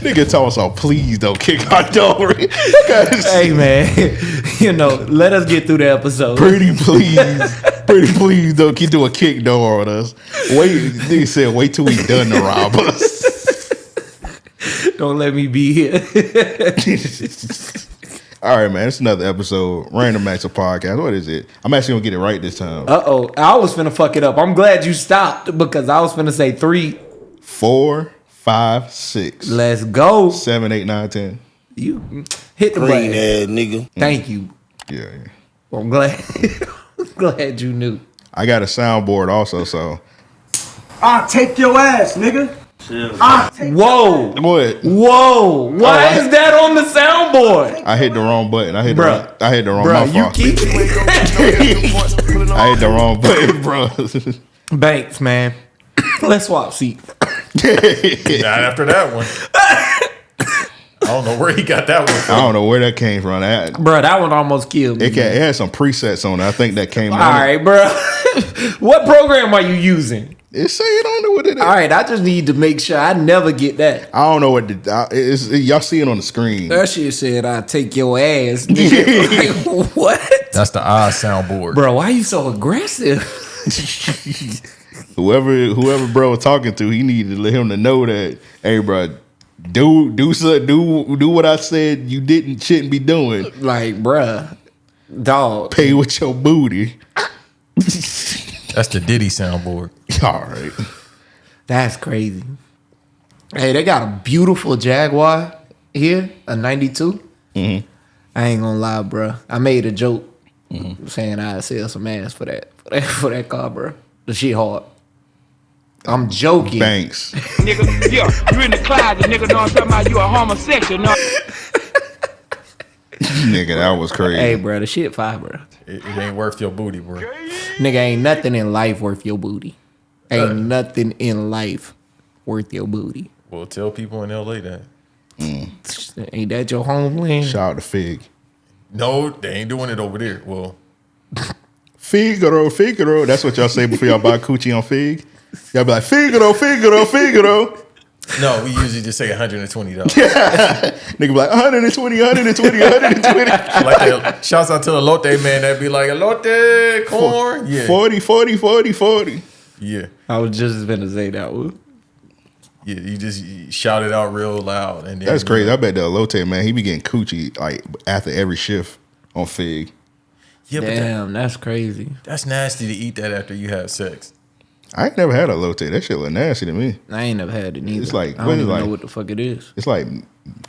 Nigga talking so please don't kick our door. Hey man, let us get through the episode. Pretty please don't keep doing kick door on us. Nigga said wait till we done to rob us. Don't let me be here. All right, man. It's another episode. Random Acts of Podcast. What is it? I'm actually gonna get it right this time. I was finna fuck it up. I'm glad you stopped because I was finna say 3, 4, 5, 6. Let's go. 7, 8, 9, 10. You hit the Green button. head nigga. Thank you. Yeah. Well, I'm glad. Glad you knew. I got a soundboard also, so. I'll take your ass, nigga. Whoa. What? Whoa. Why is that on the soundboard? I hit the wrong button. I hit the wrong Bruh, you fault. keep I hit the wrong button, bro. Banks, man. Let's swap seats. Not after that one. I don't know where he got that one from. I don't know where that came from. Bro, that one almost killed me. It had some presets on it. I think that came All on right, bro. What program are you using? It say it on there what it is. All right, I just need to make sure I never get that. I don't know what y'all see it on the screen. That shit said, "I take your ass." Nigga. Like, what? That's the odd soundboard. Bro, why are you so aggressive? Whoever bro was talking to, he needed to let him to know that, hey, bro, do what I said you shouldn't be doing. Like, bruh, dog. Pay with your booty. That's the Diddy soundboard. All right. That's crazy. Hey, they got a beautiful Jaguar here, a 92. Mm-hmm. I ain't gonna lie, bruh. I made a joke saying I'd sell some ass for that car, bruh. The shit hard. I'm joking. Banks. Nigga, yeah, you in the closet, nigga, know what I'm talking about? You a homosexual, no? Nigga, that was crazy. Hey, bro, the shit fire, bro. It ain't worth your booty, bro. Nigga, ain't nothing in life worth your booty. Ain't nothing in life worth your booty. Well, tell people in LA that. Ain't that your homeland? Shout out to Fig. No, they ain't doing it over there. Well, Figaro. That's what y'all say before y'all buy coochie on Fig. Y'all be like, Figaro. no, we usually just say $120. Nigga be like, 120. Like shouts out to the Elote man that be like, Elote, corn. Yeah. 40. Yeah. I was just gonna say that one. Yeah, you just shout it out real loud. And then, That's crazy. I bet the Elote, man, he be getting coochie like after every shift on Fig. Yeah, Damn, that's crazy. That's nasty to eat that after you have sex. I ain't never had a Elote. That shit look nasty to me. I ain't never had it neither. It's like, I what don't is even like? know what the fuck it is. It's like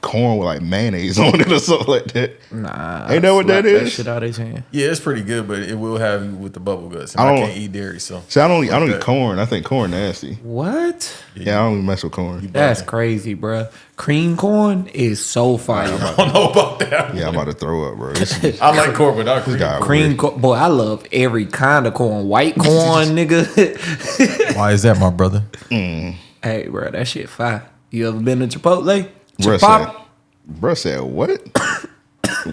corn with like mayonnaise on it or something like that. Nah, Ain't that what that is? That shit out of his hand. Yeah, it's pretty good, but it will have you with the bubble guts. And I I don't- can't eat dairy, so. See, I don't eat corn. I think corn nasty. What? Yeah, I don't even mess with corn. That's crazy, bruh. Cream corn is so fire. I don't know about that. Yeah, I'm about to throw up, bro. I like corn without cream. guy- Cream corn, boy, I love every kind of corn. White corn, nigga. Why is that, my brother? Hey, bro, that shit fire. You ever been to Chipotle? Bro said what?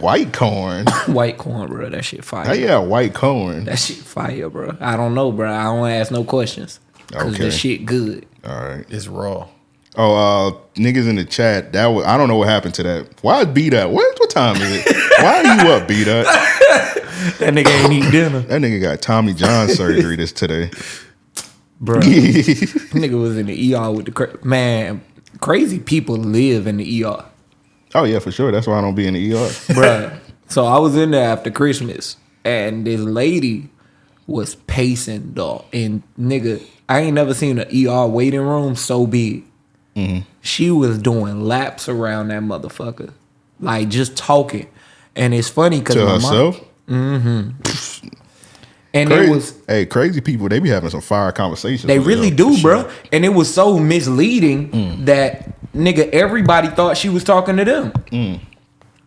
White corn. White corn, bro. That shit fire. How you got white corn? That shit fire, bro. I don't know, bro. I don't ask no questions. Cause Okay. the shit good. All right. It's raw. Oh, niggas in the chat. I don't know what happened to that. Why is B Dot? What time is it? Why are you up, B Dot? That nigga ain't eat dinner. That nigga got Tommy John surgery today. Bro. Nigga was in the ER with the man. Crazy people live in the ER. Oh yeah, for sure. That's why I don't be in the ER. Bruh. So I was in there after Christmas, and this lady was pacing, dog. And nigga, I ain't never seen an ER waiting room so big. Mm-hmm. She was doing laps around that motherfucker, like just talking. And it's funny because To my herself. mom, and it was crazy people. They be having some fire conversations. they with really them. do, bro. And it was so misleading that nigga, everybody thought she was talking to them.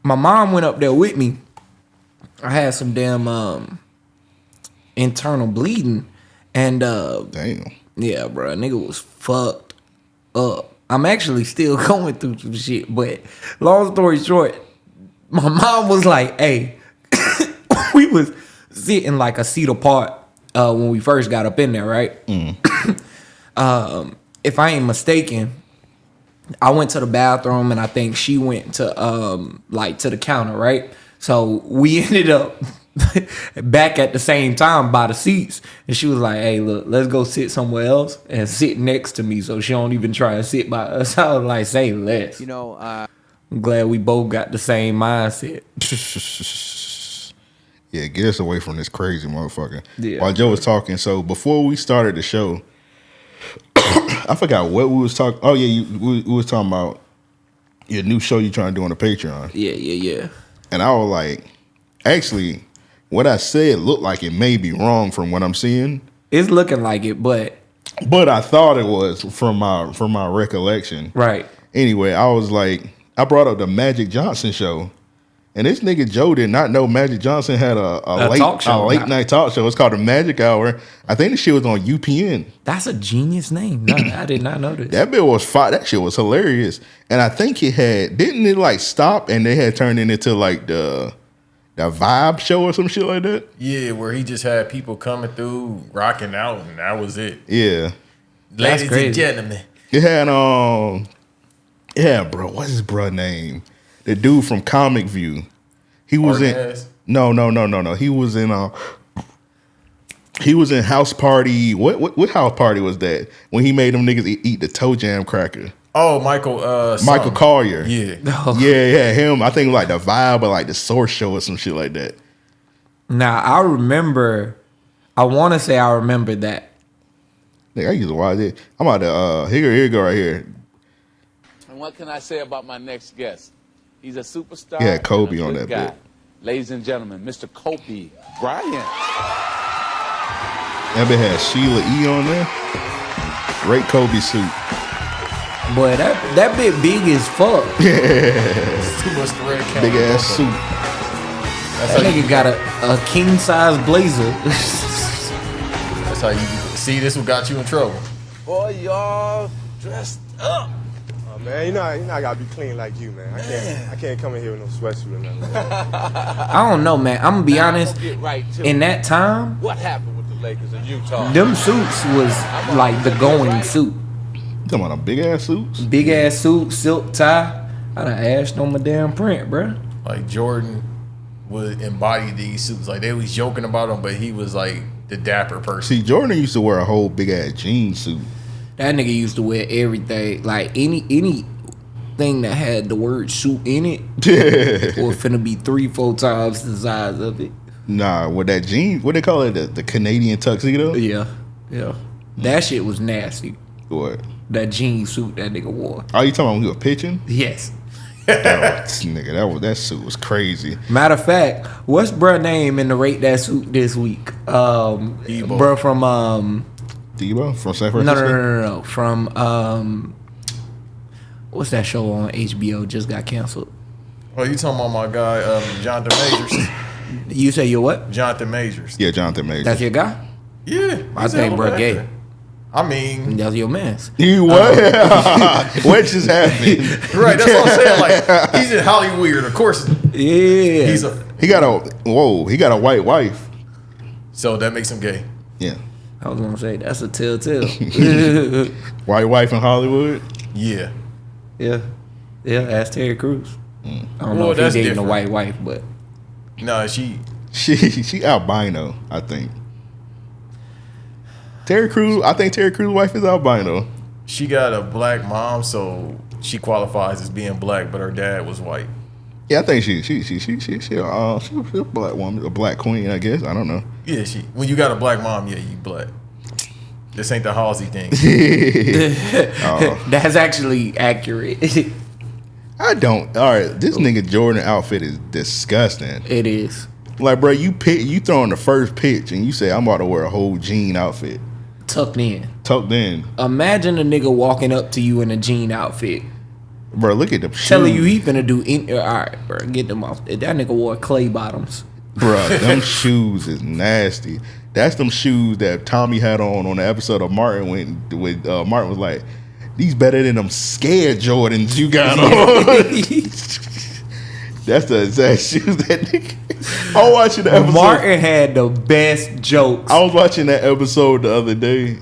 My mom went up there with me. I had some damn internal bleeding, and Damn. yeah, bro, nigga was fucked up. I'm actually still going through some shit, but long story short, my mom was like, "Hey," we was sitting like a seat apart when we first got up in there, right? If I ain't mistaken, I went to the bathroom and I think she went to like to the counter, right? So we ended up back at the same time by the seats, and she was like, "Hey, look, let's go sit somewhere else and sit next to me, so she don't even try to sit by us." I was like, "Say less." I'm glad we both got the same mindset. Yeah, get us away from this crazy motherfucker. Yeah. While Joe was talking, so before we started the show, I forgot what we was talking. Oh yeah, we was talking about your new show you trying to do on the Patreon. Yeah. And I was like, actually, what I said looked like it may be wrong from what I'm seeing. It's looking like it, but I thought it was from my recollection. right. Anyway, I was like, I brought up the Magic Johnson show. And this nigga Joe did not know Magic Johnson had a late night talk show. It's called the Magic Hour. I think the shit was on UPN. That's a genius name. No, I did not know this. That bit was fire. That shit was hilarious. And I think didn't it like stop and they had turned it into like the vibe show or some shit like that? Yeah, where he just had people coming through, rocking out, and that was it. Yeah. Ladies crazy. and gentlemen. It had bro, what's his bro name? The dude from Comic View. He was Arnaz? No. He was in House Party. What House Party was that? When he made them niggas eat the toe jam cracker. Oh, Michael something. Collier. Yeah. Yeah, him. I think like the Vibe or like the Source Show or some shit like that. Now I want to say I remember that. Nigga, I used to watch it. I'm about to here you go right here. And what can I say about my next guest? He's a superstar. Yeah, Kobe and a on good that guy. Ladies and gentlemen, Mr. Kobe Bryant. That bit had Sheila E on there. Great Kobe suit. Boy, that bit big as fuck. It's too much to red count. Big ass suit. That nigga got a king size blazer. That's how you see. This what got you in trouble. Boy, y'all dressed up. Oh, man, you know I gotta be clean like you, man. I can't come in here with no sweatsuit or nothing. I don't know, man. I'm gonna be honest. Get right to In it. that time, What happened with the Lakers in Utah? them suits was like the going suit. You talking about a big ass suits? Big ass suit, silk tie. I done ashed on my damn print, bruh. Like Jordan would embody these suits. Like they was joking about him, but he was like the dapper person. See, Jordan used to wear a whole big ass jean suit. That nigga used to wear everything. Like anything that had the word suit in it was finna be 3-4 times the size of it. Nah, with that jean, what they call it, the Canadian tuxedo? Yeah. That shit was nasty. What? That jean suit that nigga wore. Oh, you talking about when he was pitching? Yes. Nigga, that suit was crazy. Matter of fact, what's bruh name in the rate that suit this week? Bruh from Debo from San Francisco? No. From what's that show on HBO just got canceled? Oh, you talking about my guy, Jonathan Majors? You say you're what? Jonathan Majors. Yeah, Jonathan Majors. That's your guy? Yeah. I think bruh gay. I mean, That's your man's. You what? What just happened? right? That's what I'm saying. Like he's in Hollywood, of course. Yeah. He got a white wife. So that makes him gay. Yeah. I was gonna say that's a telltale. White wife in Hollywood? Yeah. Yeah. Ask Terry Crews. I don't know if that's he's dating different. a white wife, but No, she She albino, I think. I think Terry Crews' wife is albino. She got a black mom, so she qualifies as being black, but her dad was white. Yeah, I think she's a black woman, a black queen, I guess. I don't know. Yeah, when you got a black mom, yeah, you black. This ain't the Halsey thing. that's actually accurate. I don't. All right, this nigga Jordan outfit is disgusting. It is. Like, bro, you throwing the first pitch and you say I'm about to wear a whole jean outfit. Tucked in. Imagine a nigga walking up to you in a jean outfit. Bro, look at the shoes. Telling you he finna do all right, bro, get them off. That nigga wore clay bottoms. Bro, them shoes is nasty. That's them shoes that Tommy had on the episode of Martin when Martin was like, these better than them scared Jordans you got on. That's the exact shoes that nigga. I was watching the episode. Martin had the best jokes. I was watching that episode the other day.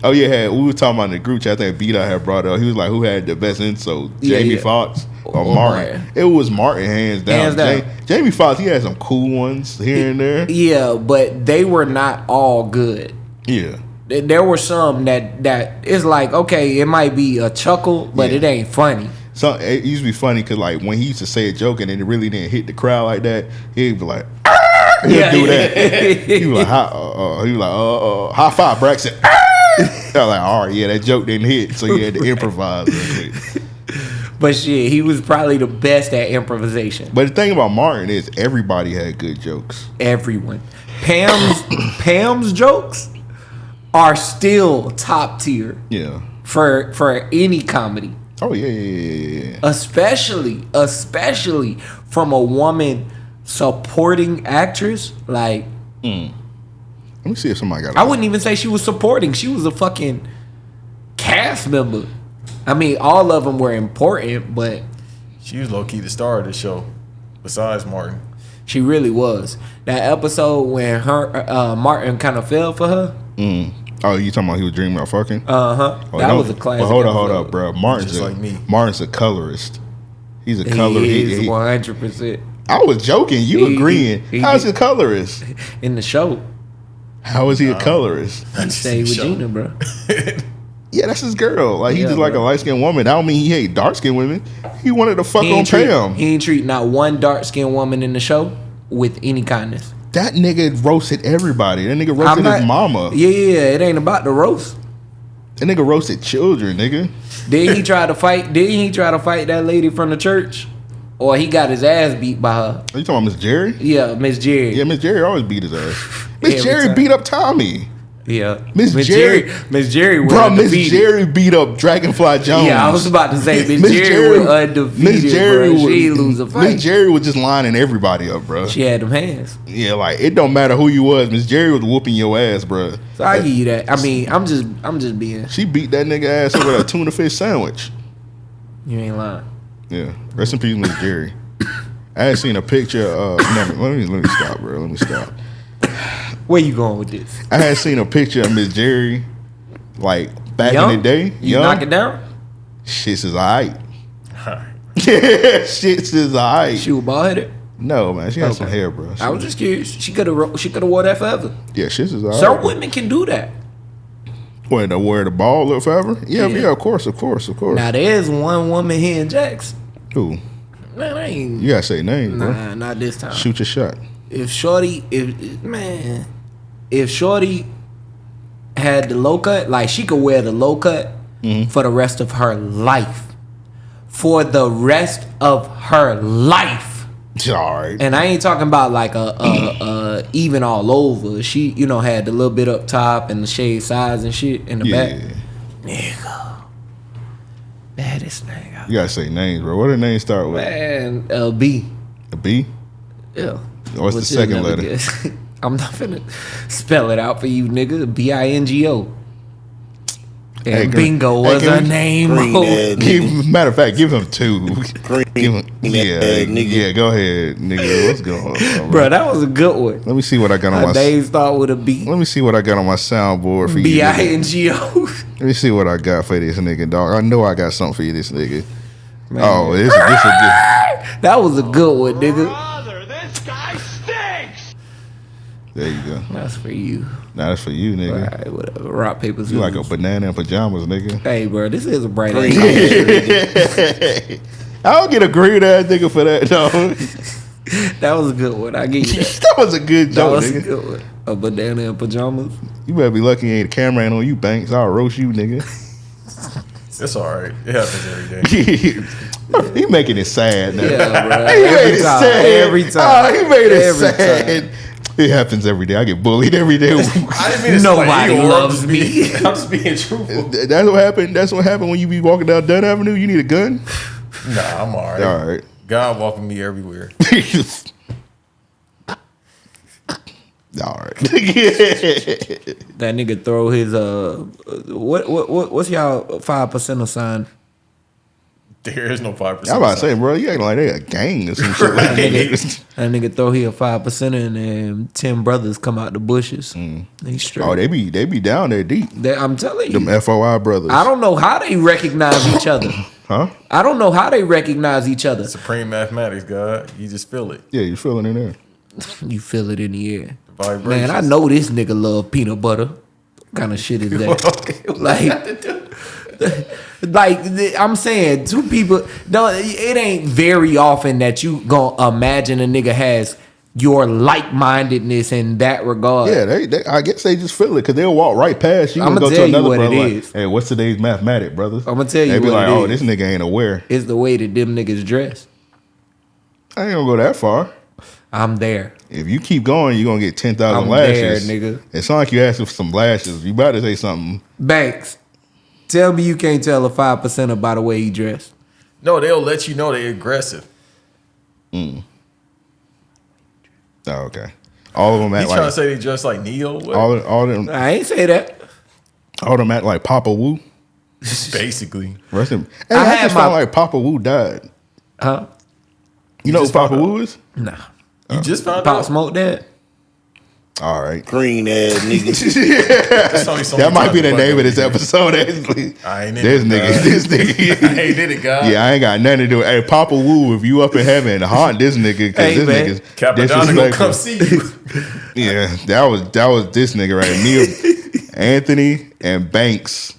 Oh yeah, we were talking about in the group chat. I think B-Dot had brought up. He was like, "Who had the best insult, Yeah, Jamie yeah. Foxx or Or Martin?" Martin. It was Martin, hands down. Hands down. Jamie Foxx, he had some cool ones here and there. Yeah, but they were not all good. Yeah, There were some that it's like, okay, it might be a chuckle, but Yeah. it ain't funny. so it used to be funny because like when he used to say a joke and it really didn't hit the crowd like that, he'd be like, he'd Yeah, do yeah. that. He was like, high five, Braxton. I was like, all right, yeah, that joke didn't hit, so he had to improvise real quick. But shit, he was probably the best at improvisation. But the thing about Martin is everybody had good jokes. Everyone. Pam's jokes are still top tier Yeah. for any comedy. Oh yeah. Especially from a woman supporting actress. Like, Let me see if somebody got. I wouldn't even say she was supporting. She was a fucking cast member. I mean, all of them were important, but She was low key the star of the show, besides Martin. she really was. That episode when her Martin kind of fell for her. Oh, you talking about he was dreaming about fucking? That no, was a classic. But hold episode. up, bro. Martin's Just like me. Martin's a colorist. He's a color. He is he- 100% I was joking. You He- agreeing? he- How's he a colorist? in the show. How is he a colorist? He stayed with Show. Gina, bro. Yeah, that's his girl. Like he Yeah, just like a bro. light skinned woman. That don't mean he hate dark skinned women. He wanted to fuck He on ain't, treat, Pam. he ain't treat not one dark skinned woman in the show with any kindness. That nigga roasted everybody. That nigga roasted his mama. Yeah, it ain't about the roast. That nigga roasted children, nigga. Did he try to fight? Did he try to fight that lady from the church, or he got his ass beat by her? Are you talking about Miss Jerry? Yeah, Miss Jerry. Yeah, Miss Jerry always beat his ass. Miss Every Jerry time. beat up Tommy. Yeah, Miss Jerry- Miss Jerry was Bro, Miss undefeated. Jerry beat up Dragonfly Jones. Yeah, I was about to say Miss Jerry was undefeated. Miss Jerry bro. She ain't lose a fight. Miss Jerry was just lining everybody up, bro. She had them hands. Yeah, like it don't matter who you was. Miss Jerry was whooping your ass, bro. So I give you that. I mean, I'm just being. She beat that nigga ass over a tuna fish sandwich. You ain't lying. Yeah, rest in peace, Miss Jerry. I had seen a picture of. Let me stop, bro. Let me stop. Where you going with this? I had seen a picture of Miss Jerry, like back Young? in the day. You knock it down? Shit's is alright. Shit's is alright. She was bald headed. No, man, she had some Okay. hair, bro. I was just curious. She could have wore that forever. Yeah, shit's is alright. Some women can do that. Wait, to wear the ball look forever? Yeah, Yeah. yeah, of course. Now there's one woman here in Jackson. Who? Man, I ain't. You gotta say names, bro. Nah, not this time. Shoot your shot. If Shorty had the low cut, like she could wear the low cut for the rest of her life. For the rest of her life. Alright. And I ain't talking about like a even all over. She, had the little bit up top and the shade size and shit in the back. Nigga. Baddest thing. You gotta say names, bro. What did names start with? Man, B. A B? Yeah. What's the But second you'll never letter? guess. I'm not finna spell it out for you, nigga. Bingo. And Hey, bingo was can her we- name. Matter of fact, give him two. Give him, nigga. yeah, go ahead, nigga. What's going on, Bro, that was a good one. Let me see what I got on Her my. name start with a B. Let me see what I got on my soundboard for you. nigga. Bingo. Let me see what I got for this nigga, dog. I know I got something for you, this nigga. Man. Oh, this is good. That was a good one, nigga. Brother, this guy stinks! There you go. That's for you. Nah, that's for you, All nigga. right, whatever. Rock, paper, scissors. You like a banana in pajamas, nigga. Hey, bro, this is a bright ass. I don't get a green ass nigga for that, dog. That was a good one. I give you that. That was a good That joke, was a nigga. good one. A banana in pajamas. You better be lucky ain't a camera ain't on you, Banks. I'll roast you, nigga. It's all right. It happens every day. He making it sad now. Yeah, bro. He made it time, sad. every time. Oh, he made it Every sad. It happens every day. I get bullied every day. I didn't mean to Nobody say, loves me. I'm just being truthful. That's what happened. That's what happened when you be walking down Dunn Avenue. You need a gun. Nah, I'm all right. All right. God walking me everywhere. All right. That nigga throw his what's y'all 5% sign? There is no 5%. I'm about to say, bro, you acting like they a gang or some shit like that. That nigga throw he a 5% and then 10 brothers come out the bushes. They straight. Oh, they be down there deep. I'm telling you. Them FOI brothers. I don't know how they recognize each other. Huh? I don't know how they recognize each other. Supreme mathematics, God. You just feel it. Yeah, you feeling in there. You feel it in the air. Vibrations. Man, I know this nigga love peanut butter. What kind of shit is that? I'm saying, two people. No, it ain't very often that you gonna imagine a nigga has your like-mindedness in that regard. Yeah, they I guess they just feel it because they'll walk right past you and go to another brother like, hey, what's today's mathematic, brothers? I'm gonna tell you they be what like, it oh, is. this nigga ain't aware. It's the way that them niggas dress. I ain't gonna go that far. I'm there. If you keep going, you're gonna get 10,000 I'm lashes. there, nigga. It's not like you asking for some lashes. You about to say something. Banks, tell me you can't tell a 5% by the way he dressed. No, they'll let you know they're aggressive. Oh, okay. All of them act He's like trying to say they dress like Neo. What? all them I ain't say that. all of them act like Papa Wu. Basically. Rest in. Hey, I I had just my- found like Papa Wu died. Huh? You know what just Papa found Wu is? Nah. You just found Pop out? Smoke that? All right. Green ass nigga. That's only so That many might be times the the name of this fuck episode. Actually. I ain't This in it, nigga. God. This nigga. I ain't did it, God. Yeah, I ain't got nothing to do with Hey, Papa Wu, if you up in heaven, haunt this nigga because Hey, this man. nigga's Capadonna gonna come disrespectful. see you. Yeah, that was this nigga right. Me, Anthony, and Banks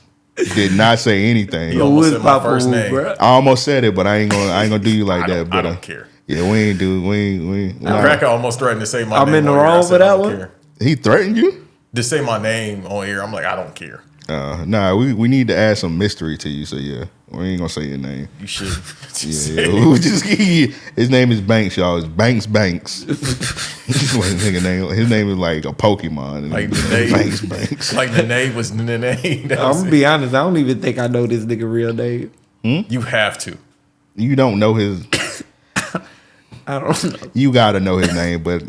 did not say anything. He almost Who is said my Papa first Wu, name. bruh? I almost said it, but I ain't gonna do you like I that. don't, But I don't care. yeah, we ain't. Cracker almost threatened to say my I'm name. in the on air. I wrong said, for I that don't one? care. He threatened you? To say my name on air, I'm like, I don't care. Nah, we need to add some mystery to you. So yeah, we ain't gonna say your name. You should. Yeah, we just his name is Banks, y'all. It's Banks. This was his nigga name. His name is like a Pokemon. Like Nene. Banks. Like Nene was Nene. I'm gonna be honest, I don't even think I know this nigga real name. You have to. You don't know his. I don't know. You gotta know his name, but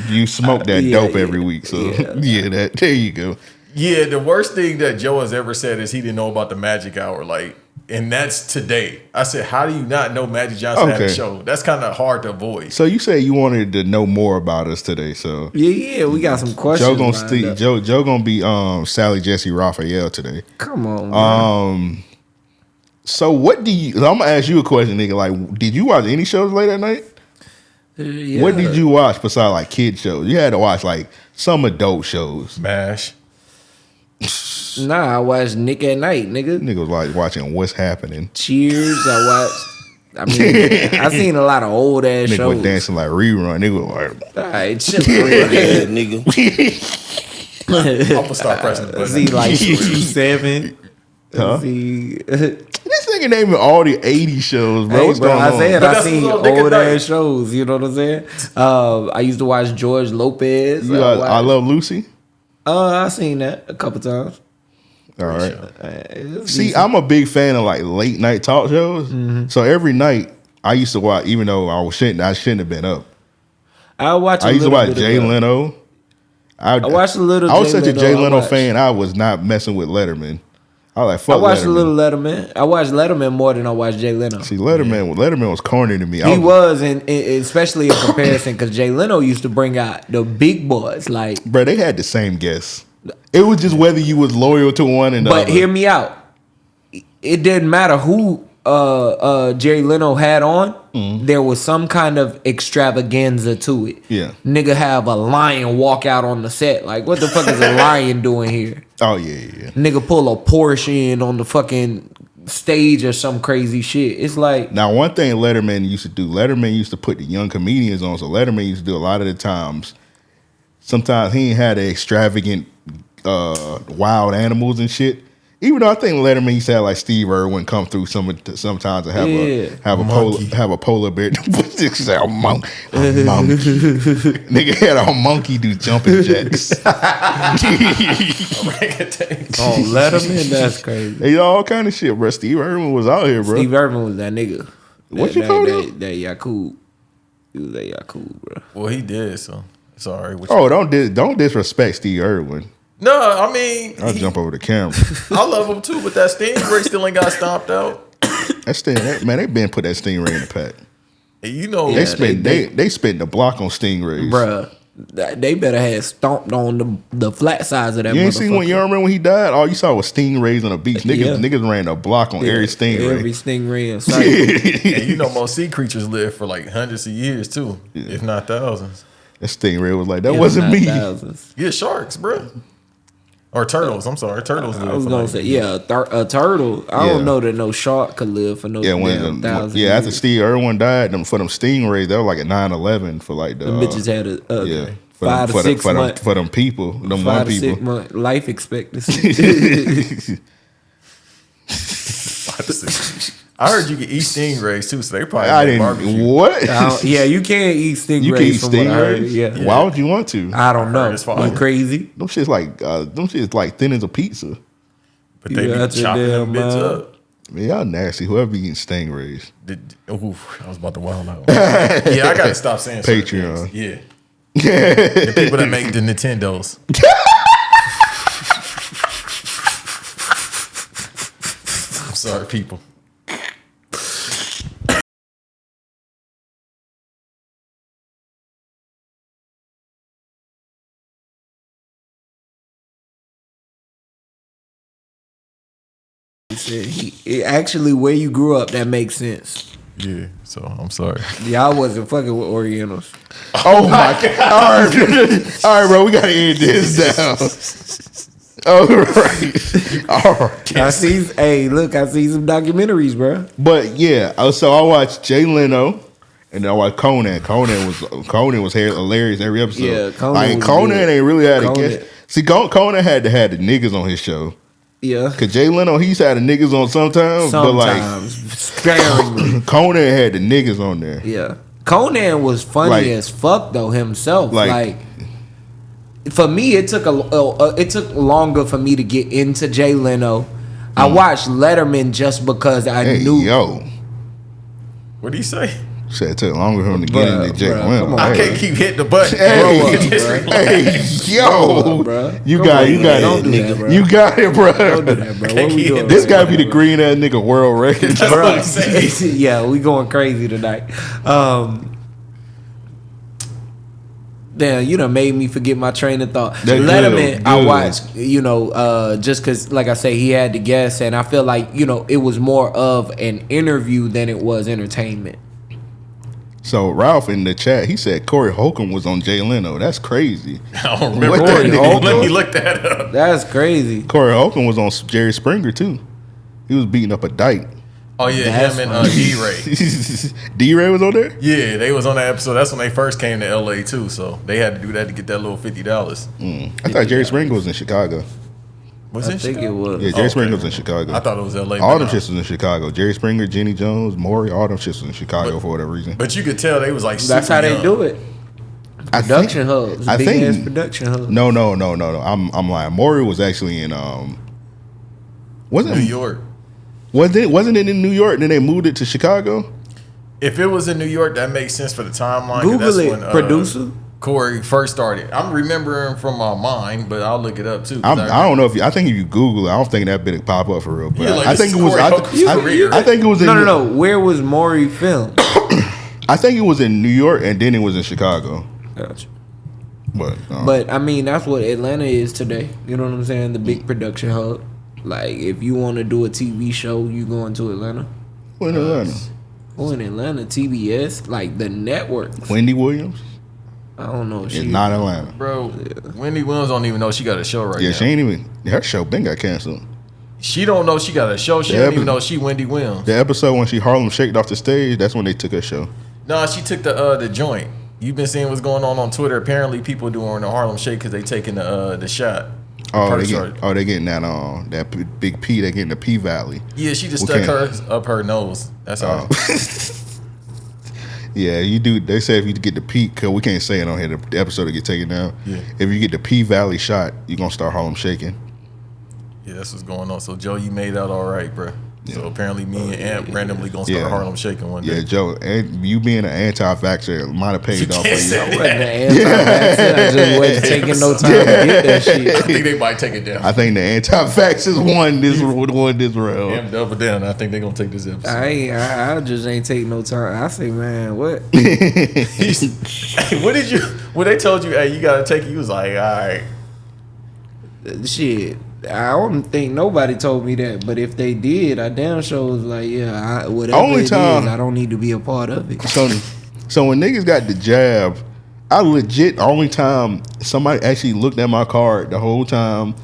you smoke that Yeah, dope yeah, every week. So yeah. that there you go. Yeah, the worst thing that Joe has ever said is he didn't know about the Magic Hour. Like, and that's today. I said, how do you not know Magic Johnson had a Okay. show? That's kind of hard to avoid. So you say you wanted to know more about us today. So Yeah, we got some questions. Joe gonna lined up. Joe gonna be Sally Jesse Raphael today. Come on, man. So what do you? I'm gonna ask you a question, nigga. Like, did you watch any shows late at night? Yeah. What did you watch besides like kid shows? You had to watch like some adult shows. MASH. Nah, I watched Nick at Night, nigga. Nigga was like watching What's Happening. Cheers. I mean, I seen a lot of old ass Nigga shows. was dancing like rerun. Nigga was like, All right, chill. Yeah, nigga. I'm gonna start pressing the button. See, like 7. Huh? See, this nigga naming all the 80 shows, bro. hey, What's bro, going I on? said But I that's seen what's on Nick at old Night. ass shows. You know what I'm saying? I used to watch George Lopez. You got I Love Lucy. I seen that a couple times. All right. It's See, decent. I'm a big fan of like late night talk shows. So every night I used to watch, even though I shouldn't have been up. I watch. I used to watch Jay Leno. Leno. I watched a little I was Jay such a Leno. Jay I Leno watched- fan. I was not messing with Letterman. I was like, I fuck watched Letterman. a little Letterman. I watched Letterman more than I watched Jay Leno. See, Letterman was corny to me. He was, and especially in comparison, because Jay Leno used to bring out the big boys. Like, Bro, they had the same guests. It was just whether you was loyal to one and the but other. hear me out. It didn't matter who Jay Leno had on. There was some kind of extravaganza to it. Yeah. Nigga have a lion walk out on the set. Like, what the fuck is a lion doing here? Oh yeah. Nigga pull a Porsche in on the fucking stage or some crazy shit. It's like, Now, one thing Letterman used to do, Letterman used to put the young comedians on. So Letterman used to do a lot of the times. Sometimes he ain't had the extravagant, wild animals and shit. Even though I think Letterman used to have like Steve Irwin come through sometimes and have Yeah. a polar bear. a monkey. Nigga had a monkey do jumping jacks. oh, Letterman, that's crazy. They all kind of shit, bro. Steve Irwin was out here, bro. Steve Irwin was that nigga. What you call him? That Yakub. He was that Yakub, bro. Well, he did, so it's all right. Oh, don't disrespect Steve Irwin. No, I mean, I'll jump over the camera. I love him too, but that Stingray still ain't got stomped out. Man, they been put that stingray in the pack. You know, They spent the block on stingrays, Bruh. They better have stomped on the flat sides of that. You ain't seen when you remember when he died? All you saw was stingrays on the beach. Niggas ran a block on every stingray. Every stingray in sight. And you know most sea creatures live for like hundreds of years too, if not thousands. That stingray was like, that wasn't me. Thousands. Yeah, sharks, bro. Or turtles. I'm sorry, turtles live. I was for gonna like, say, a turtle. I don't know that no shark could live for no damn thousand years. After Steve Irwin died, for them stingrays, that was like a 9/11 for like the bitches had a 5 to 6 month for them people, them 5 one to 6 people. month life expectancy. I heard you can eat stingrays too, so they probably I make didn't. barbecue. What? Yeah, you can't eat stingrays. You can eat from what I heard. stingrays? Yeah. Why would you want to? I don't know. It's fine. You crazy? Them shit's like thin as a pizza. But they be got your chopping them damn bits mouth. up. Man, y'all nasty. Whoever be eating stingrays. I was about to wild out. Yeah, I gotta stop saying certain Patreon. things. Yeah. The people that make the Nintendos. I'm sorry, people. Actually, where you grew up, that makes sense. Yeah, so I'm sorry. Y'all wasn't fucking with Orientals. Oh my god! All right, bro. We gotta end this down. All right. I see some documentaries, bro. But yeah, so I watched Jay Leno, and then I watched Conan. Conan was hilarious every episode. Yeah, Conan Like was Conan good. ain't really had a Conan. guest. See, Conan had to have the niggas on his show. Yeah. Cause Jay Leno, he's had the niggas on sometimes, but like sparingly. Conan had the niggas on there. Yeah. Conan was funny Like- as fuck though himself. Like- Like for me, it took longer for me to get into Jay Leno. I watched Letterman just because I Hey, knew. yo, What do you say? said it took longer for him to get into Jay bruh, Leno. come on. I Hey. can't keep hitting the button. Hey, Grow up, bro. hey, yo, bro. you Come got on, it, don't do that, bro. you got it, bro. Don't do that, bro. What we doing? This right gotta now, be the bro? green ass nigga world record. That's what I'm saying. Yeah, we going crazy tonight. Damn, you done made me forget my train of thought. That Letterman, good, I good. watched, just because, like I say, he had the guests, and I feel like, it was more of an interview than it was entertainment. So Ralph in the chat, he said Corey Holcomb was on Jay Leno. That's crazy. I don't remember What that. the Let hell? me look that up. That's crazy. Corey Holcomb was on Jerry Springer too. He was beating up a dyke. Oh yeah, That's him and D-Ray. D-Ray was on there? Yeah, they was on that episode. That's when they first came to LA too. So they had to do that to get that little $50. I thought Jerry Springer was in Chicago. Was I it? think it was. Yeah, Jerry Springer was in Chicago. I thought it was LA. All but them no. shits was in Chicago. Jerry Springer, Jenny Jones, Maury, all them shits was in Chicago for whatever reason. But you could tell they was like That's super how they young. do it. I Production hubs. I Big think- ass production hubs. No. I'm lying. Maury was actually in wasn't New York. Wasn't it in New York? Then they moved it to Chicago. If it was in New York, that makes sense for the timeline. 'cause Google that's it, when, producer. Corey first started. I'm remembering from my mind, but I'll look it up too. 'cause I don't know if I think if you Google it, I don't think that bit pop up for real. But Yeah, like, I this think it is was. Corey Holcomb's career. I think it was in No. Where was Maury filmed? I think it was in New York and then it was in Chicago. Gotcha. But But I mean, that's what Atlanta is today. You know what I'm saying? The big production hub. Like, if you want to do a TV show, you going to Atlanta. in Atlanta, Oh, in Atlanta, TBS, like the network. Wendy Williams I don't know. is not Atlanta. Bro, Wendy Williams don't even know she got a show right Yeah, now. she ain't even. Her show been got canceled. She don't know she got a show. She Yeah, don't even but- know she Wendy Williams. The episode when she Harlem Shaked off the stage, that's when they took her show. No, she took the joint. You've been seeing what's going on Twitter. Apparently, people doing the Harlem Shake because they taking the shot. Oh, Perk they getting that big P. They getting the P Valley. Yeah, she just We stuck can't- hers up her nose. That's all. Yeah, you do. They say if you get the P, cause we can't say it on here. The episode will get taken down. Yeah. If you get the P Valley shot, you gonna start Harlem Shaking. Yeah, that's what's going on. So, Joe, you made out all right, bro. So apparently, me and Amp randomly gonna start Harlem Shaking one day. Yeah, Joe, and you being an anti-vaxxer might have paid off for you. I wasn't an anti-vaxxer. I just wasn't taking no time to get that shit. I think they might take it down. I think the anti-vaxxers won this round. Amp double down. I think they're gonna take this episode. I just ain't taking no time. I say, man, what? What did you? When they told you, hey, you gotta take it, you was like, all right. Shit. I don't think nobody told me that, but if they did, I damn sure was like, yeah, whatever Only it time- is, I don't need to be a part of it. So when niggas got the jab, I legit only time somebody actually looked at my card the whole time